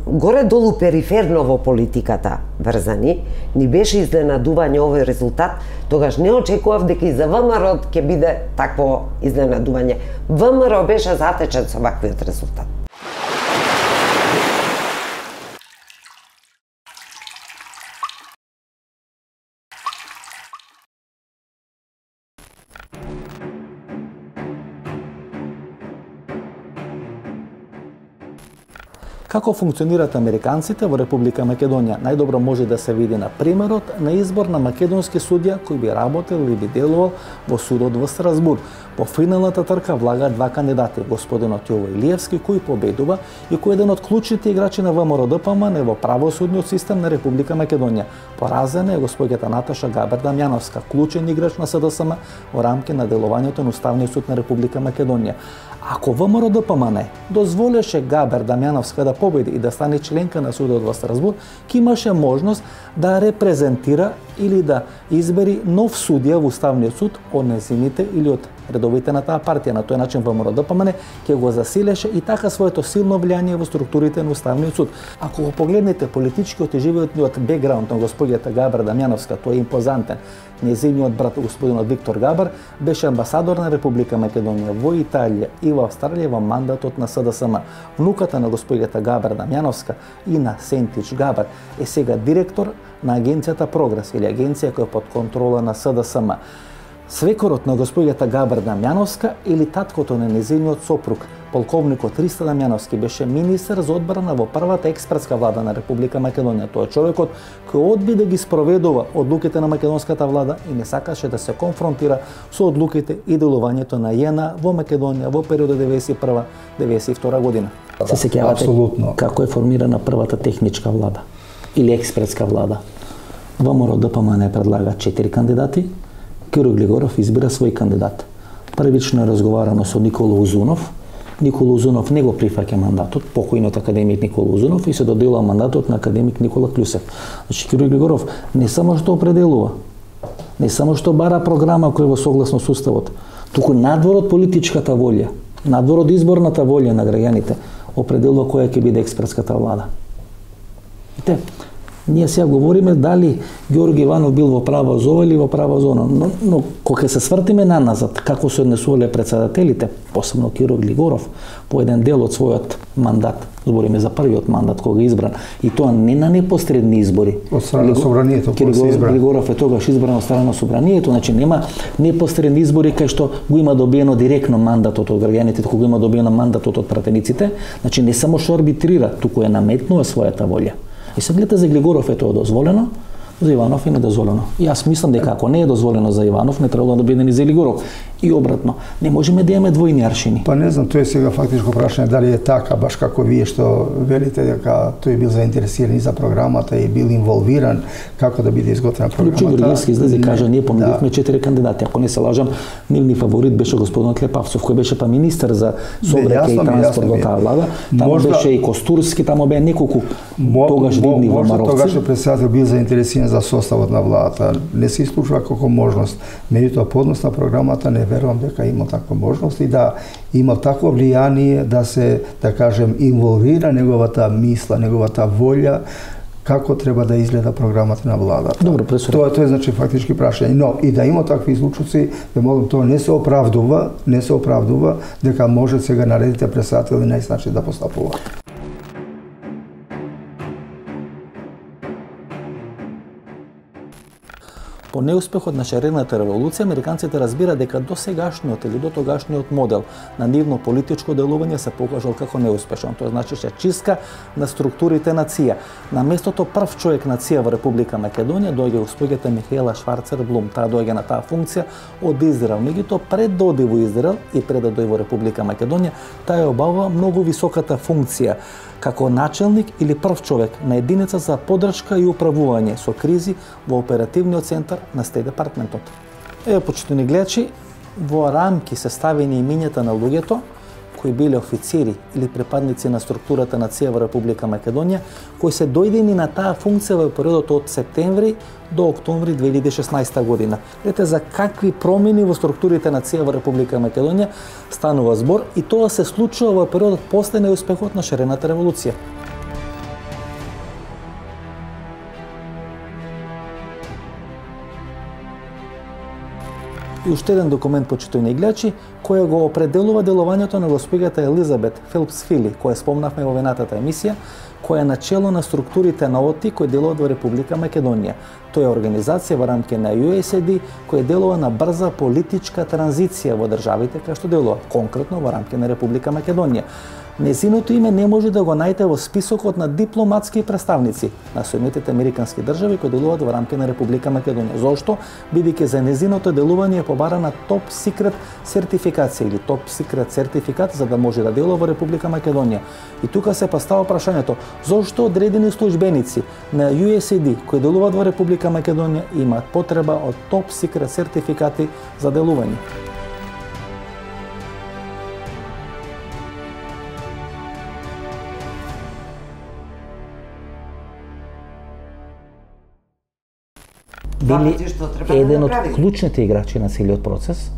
горе-долу периферно во политиката врзани, ни беше изненадување овој резултат, тогаш не очекував дека и за ВМРО ќе биде такво изненадување. ВМРО беше затечен со ваквиот резултат. Како функционираат американците во Република Македонија најдобро може да се види на примерот на избор на македонски судија кој би работел или би делувал во судот во Страсбург. Во финалната трка влагаат два кандидати, господинот Јово Илиевски кој победува и кој е еден од клучните играчи на ВМРО-ДПМН во правосудниот систем на Република Македонија. Поразена е госпоѓата Наташа Габер Дамјановска, клучен играч на СДСМ во рамки на делувањето на Уставниот суд на Република Македонија. Ако ВМРО-ДПМН дозволеше Габер Дамјановска да победи и да стане членка на судот во Страсбург, ќе имаше можност да репрезентира или да избери нов судија во Уставниот суд од незините или од редовите на таа партија. На тој начин ВМРО-ДПМН ќе го засилеше и така своето силно влијание во структурите на Уставниот суд. Ако го погледнете политичкиот и животниот бекграунд на госпоѓата Габер Дамјановска, тој е импозантен. Незиниот брат, господинот Виктор Габер, беше амбасадор на Република Македонија во Италија и во Австралија во мандатот на СДСМ. Внуката на госпоѓата Габер Дамјановска, Ина Сентич Габер, е сега директор на агенцијата Прогрес или агенција која е под контрола на СДСМ. Свекорот на госпоѓата Габер Дамјановска или таткото на незиниот сопруг, полковникот Ристо Дамјановски беше министер за одбрана во првата експертска влада на Република Македонија. Тој е човекот кој одби да ги спроведува одлуките на македонската влада и не сакаше да се конфронтира со одлуките и делувањето на ЈНА во Македонија во периодот 91-92 година. Се сеќавате како е формирана првата техничка влада или експертска влада? ВМРО ДПМН предлага 4 кандидати, Киро Глигоров избира свој кандидат. Првично е разговарано со Никола Узунов. Никола Узунов не го прифаќа мандатот, покојниот академик Никола Узунов, и се доделува мандатот на академик Никола Клюсев. Значи Киро Глигоров не само што определува, не само што бара програма која во согласно со уставот, туку надвор од политичката волја, надвор од изборната волја на граѓаните, определува која ќе биде експертската влада. Ите, ние сега говориме дали Георги Иванов бил во права за ова или во права за оно, но кога се свртиме наназад, како се однесувале председателите, посебно Киро Глигоров, по еден дел од својот мандат, збориме за првиот мандат кога избран, и тоа не на непосредни избори. Од страна на собранието, Киро Глигоров е тогаш избран од страна на собранието, значи нема непосредни избори кај што го има добиено директно мандатот од граѓаните, туку го има добиено мандатот од пратениците, значи не само што арбитрира, туку е наметнува својата волја. И се гледа за Глигоров е тоа дозволено, за Иванов е недозволено. И јас мислам дека ако не е дозволено за Иванов, не требало да биде ни за Глигоров. И обратно, не можеме да имаме двојни аршини. Па не знам, тоа е сега фактичко прашање дали е така, баш како вие што велите дека тој бил заинтересиран и за програмата и бил инволвиран како да биде изготвена програмата. Лучо Георгиевски излезе и кажа, ние понудивме 4 кандидати. Ако не се лажам, нивни фаворит беше господин Клепавцов, кој беше па министер за сообраќај и транспорт во таа влада. Таму беше и Костурски, таму беа неколку тогаш видни ВМРО-вци. Тогаш председател бил заинтересиран за составот на владата. Не се исклучува како можност. Меѓутоа по однос на програмата не верувам дека има таква можност и да има такво влијание да се, да кажем, инволвира неговата мисла, неговата волја како треба да изгледа програмата на владата. Добро, професор. Тоа е значи фактички прашање. Но и да има такви случаи, да молам, тоа не се оправдува дека може сега наредите председатели најсначи да постапуваат. По неуспехот на шарената револуција, американците разбира дека досегашниот или дотогашниот модел на нивно политичко делување се покажал како неуспешен. Тоа значеше чистка на структурите на ЦИА. На местото прв човек на ЦИА во Република Македонија доаѓа госпоѓата Михаела Шварцер Блум. Таа доаѓа на таа функција од Израел. Меѓутоа пред да оди во Израел и пред да дојде во Република Македонија, таа ја обавува многу високата функција како начелник или прв човек на единица за поддршка и управување со кризи во оперативниот центар на Стејт департментот. Еве, почитувани гледачи, во рамки се ставени имињата на луѓето кои биле офицери или припадници на структурата на ЦИА во Република Македонија, кои се дојдени на таа функција во периодот од септември до октомври 2016 година. Ете за какви промени во структурите на ЦИА во Република Македонија станува збор, и тоа се случува во периодот после неуспехот на шарената револуција. И уште еден документ, почитувани гледачи, кој го определува делувањето на госпоѓата Елизабет Фелпс Фили, која спомнавме во венатата емисија, која е начело на структурите на ОТИ кои делуваат во Република Македонија. Тоа е организација во рамки на USAID која делува на брза политичка транзиција во државите кај што делува, конкретно во рамки на Република Македонија. Незиното име не може да го најдете во списокот на дипломатски представници на Соединетите американски држави кои делуваат во рамки на Република Македонија. Зошто? Бидејќи за незиното делување е побарана топ секрет сертификација или топ секрет сертификат за да може да делува во Република Македонија. И тука се поставува прашањето: зошто одредени службеници на USAID кои делуваат во Република Македонија имаат потреба од топ секрет сертификати за делување? Били еден од клучните играчи на целиот процес.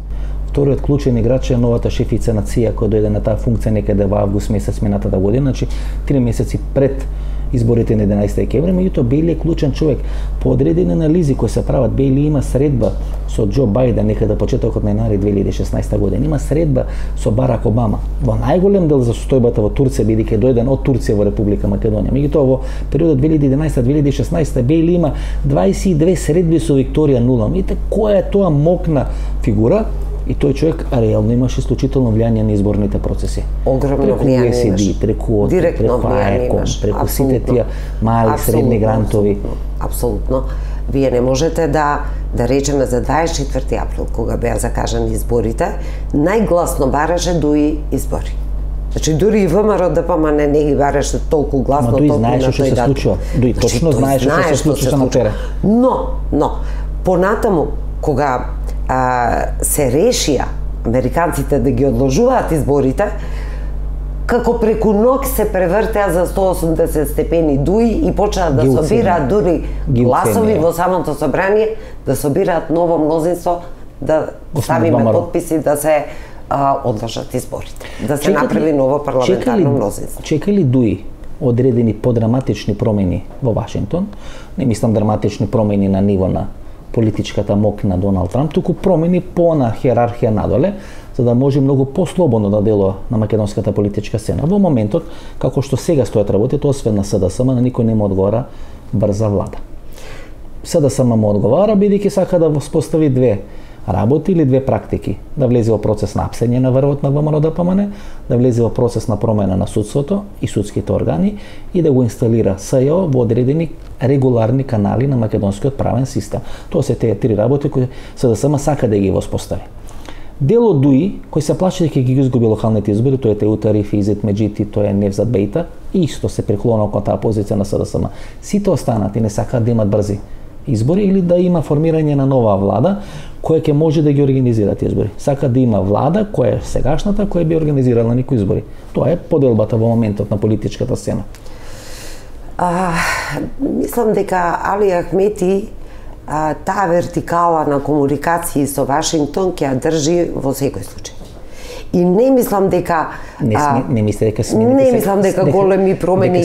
Вториот клучен играч е новата шефица на ЦИА која дојде на таа функција некаде во август месец минатата година, значи 3 месеци пред изборите на 11 декември, меѓутоа Бејли е клучен човек. По одредени анализи кои се прават, Бејли има средба со Џо Бајден некаде почетокот на јанари 2016 година, има средба со Барак Обама. Во најголем дел за состојбата во Турција, бидејќи дојден од Турција во Република Македонија. Меѓутоа во периодот 2011-2016 Бејли има 22 средби со Викторија 0. Видите која е тоа мокна фигура И тој човек реално имаше исклучително влијание на изборните процеси. Огромно влијание имаш. Преку ОТИ, преку АЕКОМ, преку сите тие мали, средни грантови. Апсолутно. Вие не можете да речеме за 24 април, кога беа закажани изборите, најгласно бараше ДУИ избори. Значи, дури и ВМРО ДПМН не ги бараше толку гласно, толку на тој датум. ДУИ точно знаеше што се случи на терен. Но, понатаму, кога се решија американците да ги одложуваат изборите, како преку ног се превртеа за 180 степени ДУИ и почнаа да собираат дури гласови во самото собрание, да собираат ново мнозинство, да ставиме подписи да се одложат изборите, да се направи ново парламентарно мнозинство. Чека ли ДУИ одредени подраматични промени во Вашингтон? Не мислам драматични промени на ниво на политичката мок на Доналд Трамп, туку промени по на хиерархија надоле, за да може многу послободно да делува на македонската политичка сцена. Во моментот, како што сега стојат работите, освен на СДСМ, на никој не му одговара брза влада. СДСМ му одговара, бидејќи сака да воспостави две работи или две практики. Да влезе во процес на апсење на врвот на ВМРО ДПМН, да влезе во процес на промена на судството и судските органи и да го инсталира СЈО во одредени регуларни канали на македонскиот правен систем. Тоа се тие три работи кои СДСМ сака да ги воспостави. Дел од ДУИ, кој се плаши дека ги изгуби локалните избори, тоа е Теутари, Физит, Меджити, тоа е Невзат Бејта, исто се приклонува кон таа позиција на СДСМ. Сите останати не сакаат да имат брзи избори или да има формирање на нова влада која ќе може да ги организира тие избори. Сака да има влада која е сегашната, која би организирала некои избори. Тоа е поделбата во моментот на политичката сцена. Мислам дека Али Ахмети таа вертикала на комуникација со Вашингтон ќе ја држи во секој случај. И не мислам дека не мислам дека сменети не мислам дека големи промени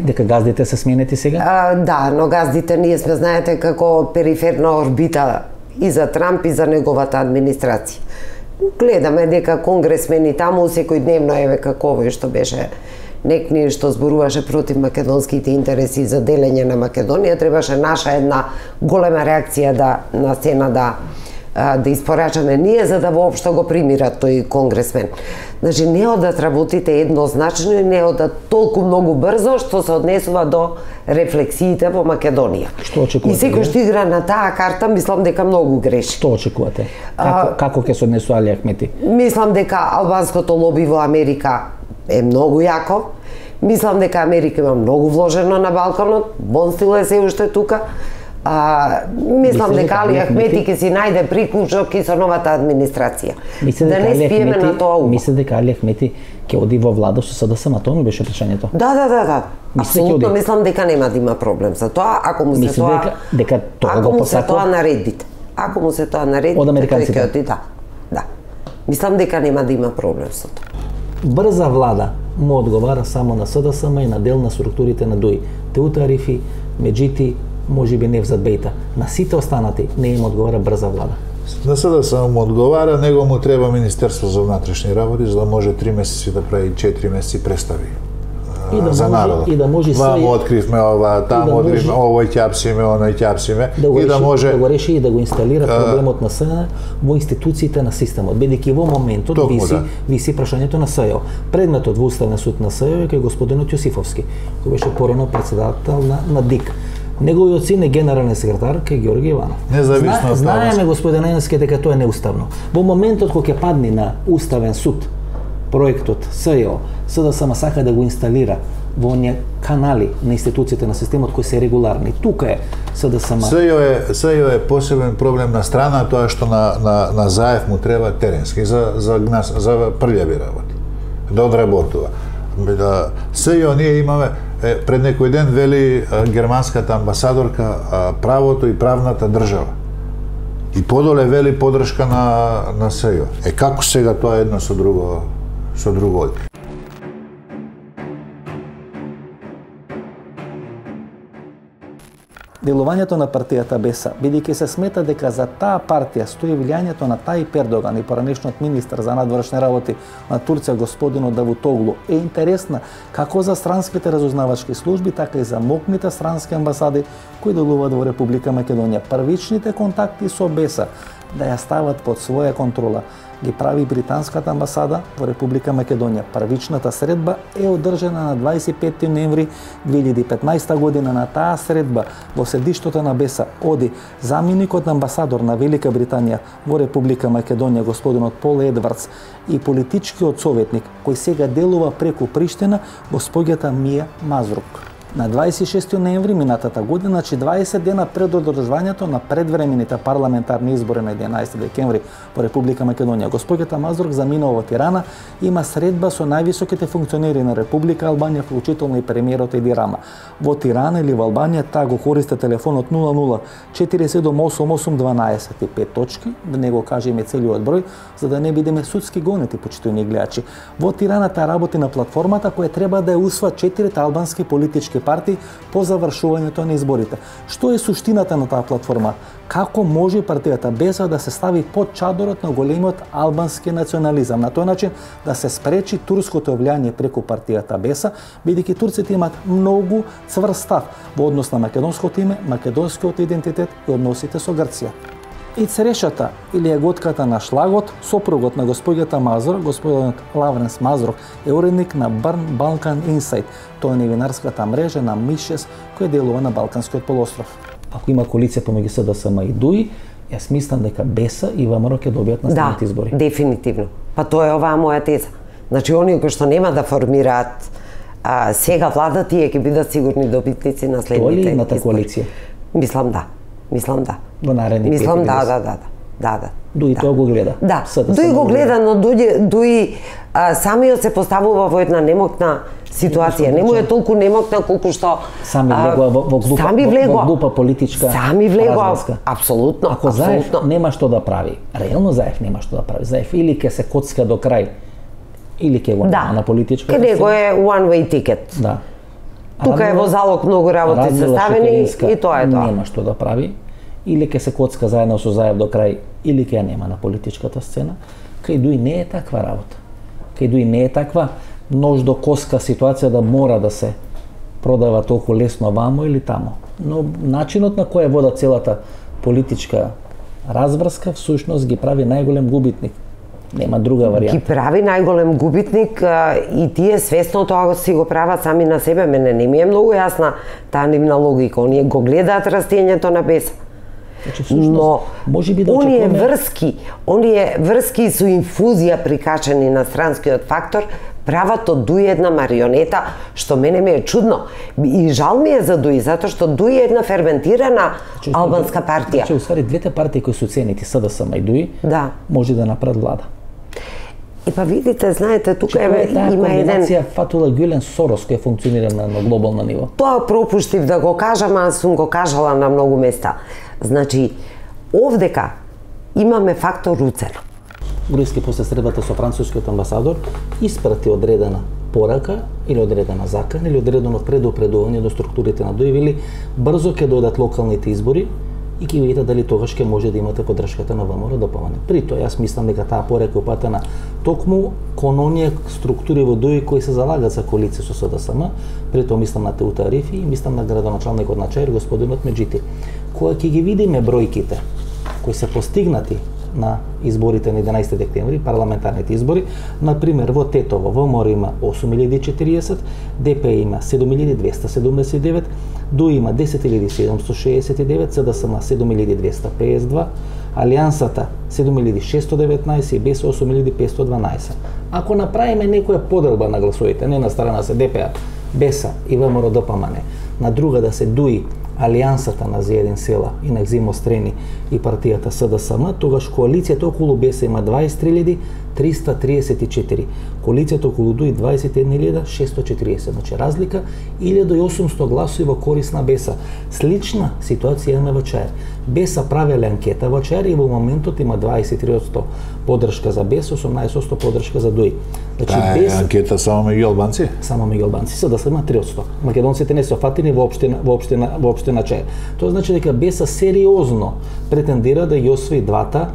дека газдите се сменети сега? Да, но газдите ние сме, знаете, како периферна орбита и за Трамп и за неговата администрација. Гледаме дека конгресмени таму секојдневно еве како овој што беше некни што зборуваше против македонските интереси за делење на Македонија, требаше наша една голема реакција на сцена да испорачаме ние за да воопшто го примират тој конгресмен. Значи не одат работите еднозначно и не одат толку многу брзо што се однесува до рефлексиите во Македонија. Што очекувате? И секој што игра на таа карта, мислам дека многу греши. Што очекувате? Како ќе се однесува Али Ахмети? Мислам дека албанското лоби во Америка е многу јако. Мислам дека Америка има многу вложено на Балканот, Бонстил е се уште тука. Мислам дека Али Ахмети ќе си најде приклучок и со новата администрација. Да не спиеме на тоа уво. Мислам дека Али Ахмети ќе оди во влада со СДСМ, тоа ми беше прашањето. Да. Апсолутно мислам дека нема да има проблем за тоа, ако му се тоа дека тоа го посакува наредите. Ако му се тоа нареди, од американците. Да. Мислам дека нема да има проблем со тоа. Брза влада му одговара само на СДСМ и на дел на структурите на ДУИ. Теутарифи, Меджити, може би Невзат Бејта. На сите останати не им одговара брза влада. На СДСМ му одговара, него му треба Министерство за внатрешни работи, за да може 3 месеци да прави 4 месеци представи за народот. И да може Ваму откривме ова, таму откривме овој ќе апсиме, оној ќе апсиме и да може да го реши и да го инсталира проблемот на СЈО во институциите на системот, бидејќи во моментот виси прашањето на СЈО. Предметот во Уставен суд на СЈО е кај господинот Јосифовски, кој беше порано председател на ДИК. Неговиот син е генерален секретар кај Ѓорги Иванов. Независно знаеме господин Енски дека тоа е неуставно. Во моментот кога ќе падне на Уставен суд проектот СЈО, СДСМ сака да го инсталира во оние канали на институциите на системот кои се регуларни. Тука е СДСМ. СЈО е посебен проблем на страна, тоа што на Заев му треба теренски за прљави работи. Да одработува. СЈО ние имаме пред некој ден вели германската амбасадорка правото и правната држава. И подоле вели подршка на СЈО. Како сега тоа едно со друго оди? Делувањето на партијата БЕСА, бидејќи се смета дека за таа партија стои влијањето на Тајип Ердоган и поранешниот министар за надворешни работи на Турција господинот Давутоглу, е интересна како за странските разузнавачки служби, така и за мокните странски амбасади кои делуваат во Република Македонија. Првичните контакти со БЕСА да ја стават под своја контрола ги прави британската амбасада во Република Македонија. Првичната средба е одржана на 25 ноември 2015 година. На таа средба во седиштето на БЕСА оди заменикот на амбасадор на Велика Британија во Република Македонија, господинот Пол Едвардс, и политичкиот советник кој сега делува преку Приштина, госпоѓата Мија Мазрук. На 26 ноември минатата година, значи 20 дена пред одржувањето на предвремените парламентарни избори на 11 декември во Република Македонија, госпоѓата Мазрук заминува во Тирана, има средба со највисоките функционери на Република Албанија, вклучително и премиерот Еди Рама. Во Тирана или во Албанија таа го користи телефонот 00478812 5 точки, да не го кажеме целиот број, за да не бидеме судски гонети, почитувани гледачи. Во Тирана таа работи на платформата која треба да ја усва 4 албански политички партии по завршувањето на изборите. Што е суштината на таа платформа? Како може партијата БЕСА да се стави под чадорот на големиот албански национализам, на тој начин да се спречи турското влијание преку партијата БЕСА, бидејќи турците имаат многу цврст став во однос на македонското име, македонскиот идентитет и односите со Грција. И црешата или еготката на шлагот, сопругот на госпоѓата Мазрук, господинот Лавренс Мазрук, е уредник на Burn Balkan Insight. Тоа е новинарската мрежа на МИ6 која делува на Балканскиот полуостров. Ако има коалиција помеѓу СДСМ и ДУИ, јас мислам дека БЕСА и ВМРО ќе добијат наследните избори. Да, дефинитивно. Па тоа е оваа моја теза. Значи, оние кои што нема да формираат сега влада, тие ќе бидат сигурни добитници на следните избори. Тоа ли едната коалиција? Мислам да. Во наредни 5 години. Да. Дуи тоа го гледа. Да, Дуи го гледа, но Дуи самиот се поставува во една немокна ситуација. Не му е толку немокна колку што сами влегува во глупа политичка разласка. Апсолутно. Ако Заев нема што да прави, реално Заев нема што да прави. Заев или ќе се коцка до крај, или ќе го нема на политичка. Ке него е one way ticket. Да. Тука е во залог многу работи составени и тоа е тоа. Нема што да прави, или ќе се коцка заедно со Заев до крај, или ќе ја нема на политичката сцена. Кај Дуи не е таква работа. Кај Дуи не е таква нож до коска ситуација да мора да се продава толку лесно вамо или тамо. Но начинот на кој вода целата политичка разврска всушност ги прави најголем губитник. Нема друга варијанта. Ги прави најголем губитник и тие свесно тоа си го прават сами на себе. Мене не ми е многу јасна таа нивна логика. Оние го гледаат растењето на БЕСА. Но можеби да оние врски со инфузија прикачени на странскиот фактор прават од Дуи една марионета, што мене ми е чудно. И жал ми е за Дуи, затоа што Дуи е една ферментирана албанска партија. Значи, усвари, двете партии кои се цените, СДСМ и Дуи, може да направат влада. И па видите, знаете, тука има еден комбинација Фатула Гюлен Сорос која функционира на глобално ниво. Тоа пропуштив да го кажам, а сум го кажала на многу места. Значи, овдека имаме фактор уцена. Груевски после средбата со францускиот амбасадор испрати одредена порака или одредена закана или одредено предупредување до структурите на Дуи, вели брзо ќе дојдат локалните избори и ќе видите дали тогаш ќе може да имате поддршката на ВМРО-ДПМН. При тоа јас мислам дека таа порака е упатена токму кон оние структури во Дуи кои се залагат за коалиција со СДСМ, при тоа мислам на Теута Арифи и мислам на градоначалникот на Чаир, господинот Меджити. Кога ќе ги видиме бројките кои се постигнати на изборите на 11 декември, парламентарните избори, например во Тетово, ВМРО има 8040, ДП има 7279, Дуи има 10769, СДСМ 7252, Алијансата 7619 и БЕС 8512. Ако направиме некоја поделба на гласовите, не на страна се ДП, БЕСА и ВМРО-ДПМН, на друга да се Дуи, Алијансата на Зиедин села и на Екзимострени и партијата СДСМ, тогаш коалицијата околу БЕСА има 23.334, коалицијата околу Дуи 21.640, значи разлика 1800 гласови во корис на БЕСА. Слична ситуација имаме во Чаир. БЕСА правеле анкета во Чаир и во моментот има 23% поддршка за БЕСА, 18% поддршка за Дуи. Значи БЕСА анкета само меѓу албанци? Само меѓу албанци, СДСМ има 3%. Македонците не се фатени во општина Чаир. Тоа значи дека БЕСА сериозно претендира да ја освои двата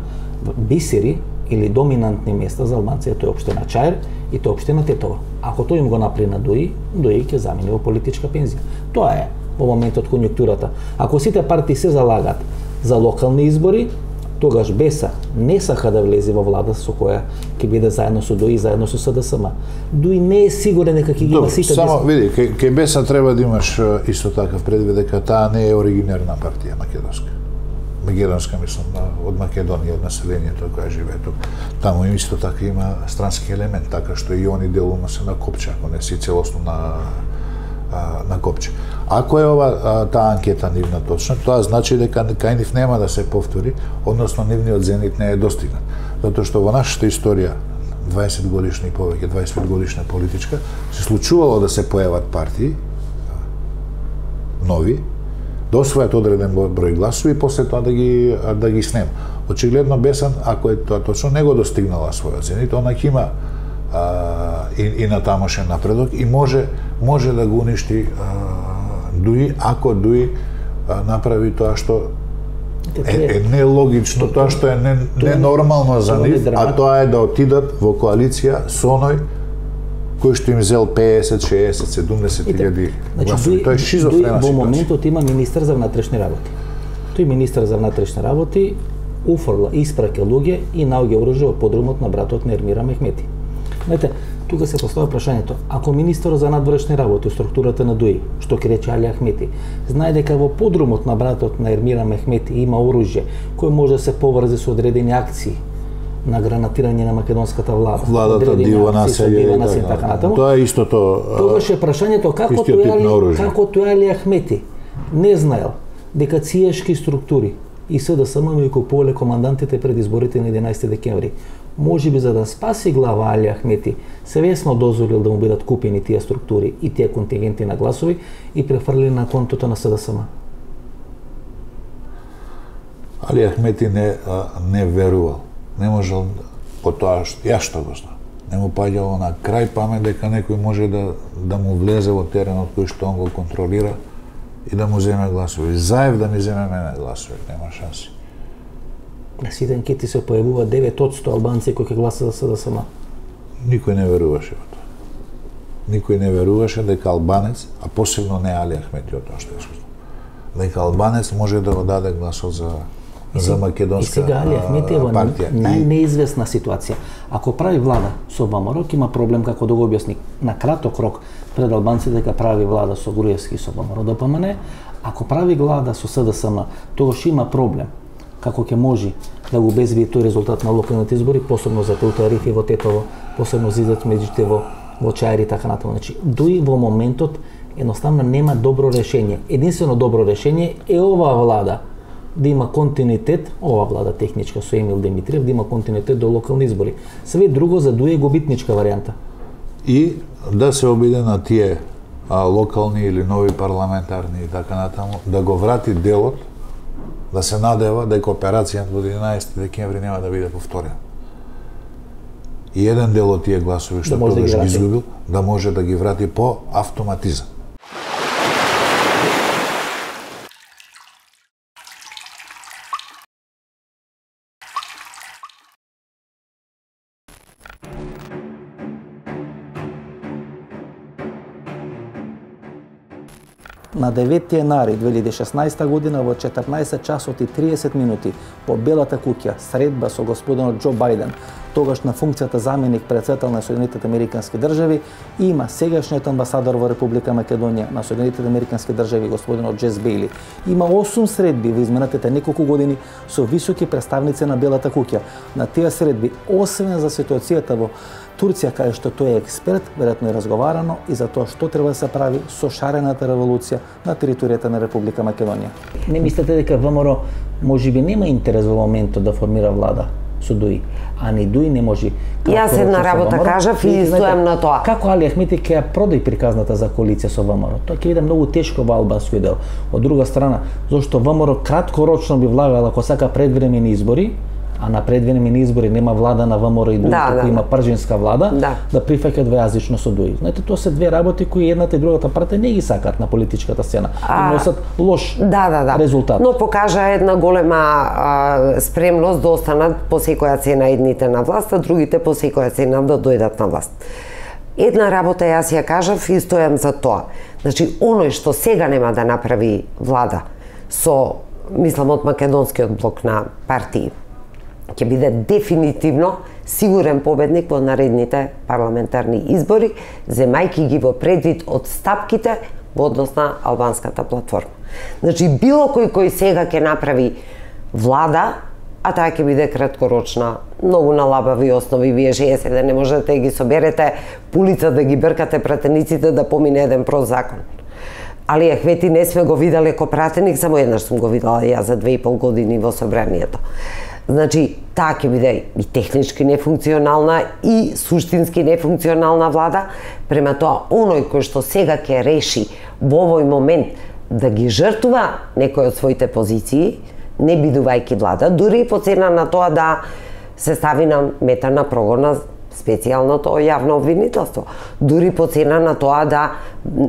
бисери или доминантни места за албанците, тоа е општина Чаир и тоа општина Тетово. Ако тој им го направи на Дуи, Дуи ќе замине во политичка пензија. Тоа е во моментот конјунктурата. Ако сите партии се залагат за локални избори, Тогаш Беса не сака да влезе во влада со која ќе биде заедно со ДОИ, заедно со СДСМ. ДОИ не е сигурен дека ќе ги има сите. Само види, кај Беса треба да имаш исто така предвид дека таа не е оригинерна партија македонска. Македонска, мислам, од Македонија, од населението која живее тук. Таму исто така има странски елемент, така што и они делума се на Копче, ако не си целосно на Копче. Ако е ова таа анкета нивна точно, тоа значи дека кај нив нема да се повтори, односно нивниот зенит не е достигнат. Затоа што во нашата историја 20 годишна и повеќе, 25 годишна политичка, се случувало да се појават партии нови, да освојат одреден број гласови и после тоа да ги снема. Очигледно Бесан, ако е тоа точно, не го достигнала својот зенит, она ќе има и на тамошен напредок и може да го уништи ДОИ, ако ДОИ направи тоа што е нелогично, тоа што е ненормално за нив, а тоа е да отидат во коалиција со оној кој што им зел 50, 60, 70 илјади гласови. Тоа е шизофрена ситуација. Во моментот има министер за внатрешни работи. Тој министер за внатрешни работи уфрла, испраќа луѓе и наоѓа оружје во подрумот на братот на Ермира Мехмети. Знаете, тука се поставува прашањето, ако министерот за надворешни работи, структурата на ДОИ, што ќе рече Али Ахмети, знае дека во подрумот на братот на Ермира Мехмети има оружје кој може да се поврзе со одредени акции на гранатирање на македонската влада. Владата дива населје и така натаму. Тоа е истото. Тогаш е прашањето како тој Али Ахмети не знаел дека цијешки структури и СДСМ ми купувале командантите пред изборите на 11 декември. Може би за да спаси глава Али Ахмети, свесно дозволил да му бидат купени тие структури и тие контингенти на гласови и префрлили на контото на СДСМ. Али Ахмети не верувал. Не можел по тоа што го знам. Не му паѓало на крај памет дека некој може да му влезе во теренот кој што он го контролира и да му земе гласови. Заев да ми земе мене гласови, нема шанси. На сите анкети се појавува 9% албанци кои ќе гласат за СДСМ. Никој не веруваше во тоа. Никој не веруваше дека албанец, а посебно не Али Ахмети од тоа што е скажам, дека албанец може да го даде гласот за македонска партија. И сега Али Ахмети е во најнеизвестна ситуација. Ако прави влада со ВМРО, има проблем, како да го објасни на краток рок пред албанците дека прави влада со Груевски и со ВМРО ДПМН, ако прави влада со СДСМ, тогаш има проблем како ќе може да го обезбеди тој резултат на локалните избори, посебно за Теутарифи во Тетово, посебно за излачмеѓите во Чајри и така натаму. Значи, дуи во моментот едноставно нема добро решение. Единствено добро решение е оваа влада да има континуитет, ова влада техничка со Емил Димитриев, да има континуитет до локални избори. Све друго за дуи е губитничка варијанта. И да се обиде на тие локални или нови парламентарни и така натаму, да го врати делот, да се надева дека операцијата до 11 декември нема да биде повторена. И еден дел од тие гласови што тогаш ги изгубил, да може да ги врати по автоматизам. На 9 јанари 2016 година во 14 часот и 30 минути во Белата куќа средба со господинот Џо Бајден, тогаш на функцијата заменик председател на Соединетите Американски држави, има сегашниот амбасадор во Република Македонија на Соединетите Американски држави господинот Джес Бејли. Има 8 средби во изминатите неколку години со високи представници на Белата куќа. На тие средби, освен за ситуацијата во Турција, кај што тој е експерт, веројатно е разговарано и за тоа што треба да се прави со шарената револуција на територијата на Република Македонија. Не мислите дека ВМРО можеби нема интерес во моментот да формира влада со ДУИ, а ни ДУИ не може. Јас една работа кажав и стојам на тоа. Како Али Ахмети ќе ја продај приказната за коалиција со ВМРО? Тоа ќе биде многу тешко во албанскиот дел. Од друга страна, зашто ВМРО краткорочно би влагала ако сака предвремени избори, а на предвремени избори нема влада на ВМРО и ДУИ, како има пржинска влада, да прифаќа двојазично со ДУИ. Знаете, тоа се две работи кои едната и другата партија не ги сакаат на политичката сцена. И носат лош резултат. Но покажа една голема спремност да останат по секоја цена едните на власт, а другите по секоја цена да дојдат на власт. Една работа јас ја кажав и стојам за тоа. Значи, оној што сега нема да направи влада со, мислам, од македонскиот блок на партии, ќе биде дефинитивно сигурен победник во наредните парламентарни избори, земајќи ги во предвид од стапките во однос на албанската платформа. Значи, било кој сега ќе направи влада, а таа ќе биде краткорочна, многу на лабави основи, вие жеје да не можете да ги соберете пулица, да ги бркате пратениците да помине еден прост закон. Али Ахмети не сме го виделе ко пратеник, само еднаш сум го видела ја за 2,5 години во собранието. Значи, таа ќе биде и технички нефункционална и суштински нефункционална влада, према тоа оној кој што сега ќе реши во овој момент да ги жртва некој од своите позиции, не бидувајќи влада, дури и по цена на тоа да се стави на мета на прогона специјалното јавно обвинителство, дури по цена на тоа да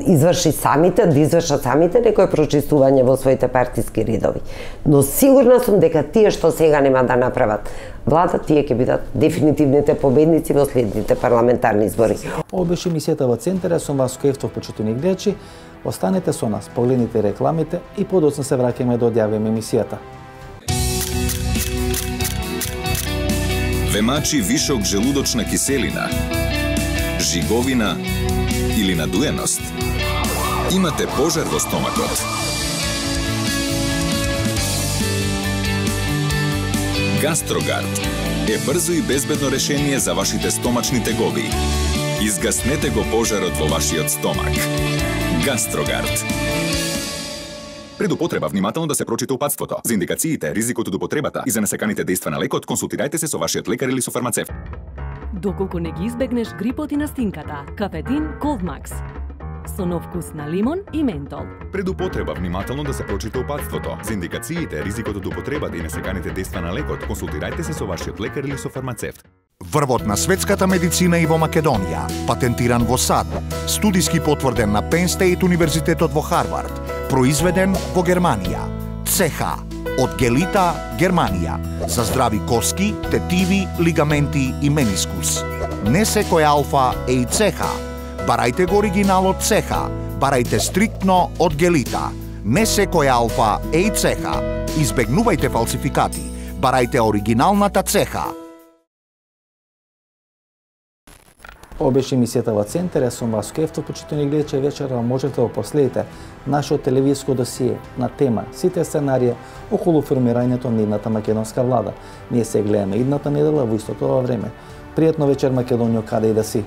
извршат самите некој прочистување во своите партиски редови. Но сигурна сум дека тие што сега нема да направат влада, тие ќе бидат дефинитивните победници во следните парламентарни избори. Ова беше емисијата во Центар, сум Васко Ефтов, почитувани гледачи. Останете со нас, погледнете рекламите и подоцна се враќаме да одјавиме емисијата. Ве вишок желудочна киселина, жиговина или надуеност? Имате пожар во стомакот? Гастрогард е брзо и безбедно решение за вашите стомачни тегоби. Изгаснете го пожарот во вашиот стомак. Гастрогард. Пред употреба внимателно да се прочита упатството. За индикациите, ризикот од употребата и за несаканите дејства на лекот, консултирајте се со вашиот лекар или со фармацевт. Доколку не ги избегнеш грипот и настинката, кафетин Coldmax. Со нов вкус на лимон и ментол. Пред употреба внимателно да се прочита упатството. За индикациите, ризикот од употребата и несаканите дејства на лекот, консултирајте се со вашиот лекар или со фармацевт. Врвот на светската медицина и во Македонија, патентиран во САД, студиски потврден на Penn State Универзитетот во Харвард, произведен во Германија. ЦХ од Гелита, Германија, за здрави коски, тетиви, лигаменти и менискус. Не секој алфа е и ЦХ. Барајте го оригиналот ЦХ, барајте стриктно од Гелита. Не секој алфа е и ЦХ. Избегнувајте фалсификати, барајте оригиналната ЦХ. Ова беше емисијата во Центар, сум Васко Ефтов, почитувани гледачи, вечера можете да последите нашето телевизиско досие на тема сите сценарија околу формирањето на идната македонска влада. Ние се гледаме идната недела во истото време. Пријатно вечер, Македонијо, каде и да си.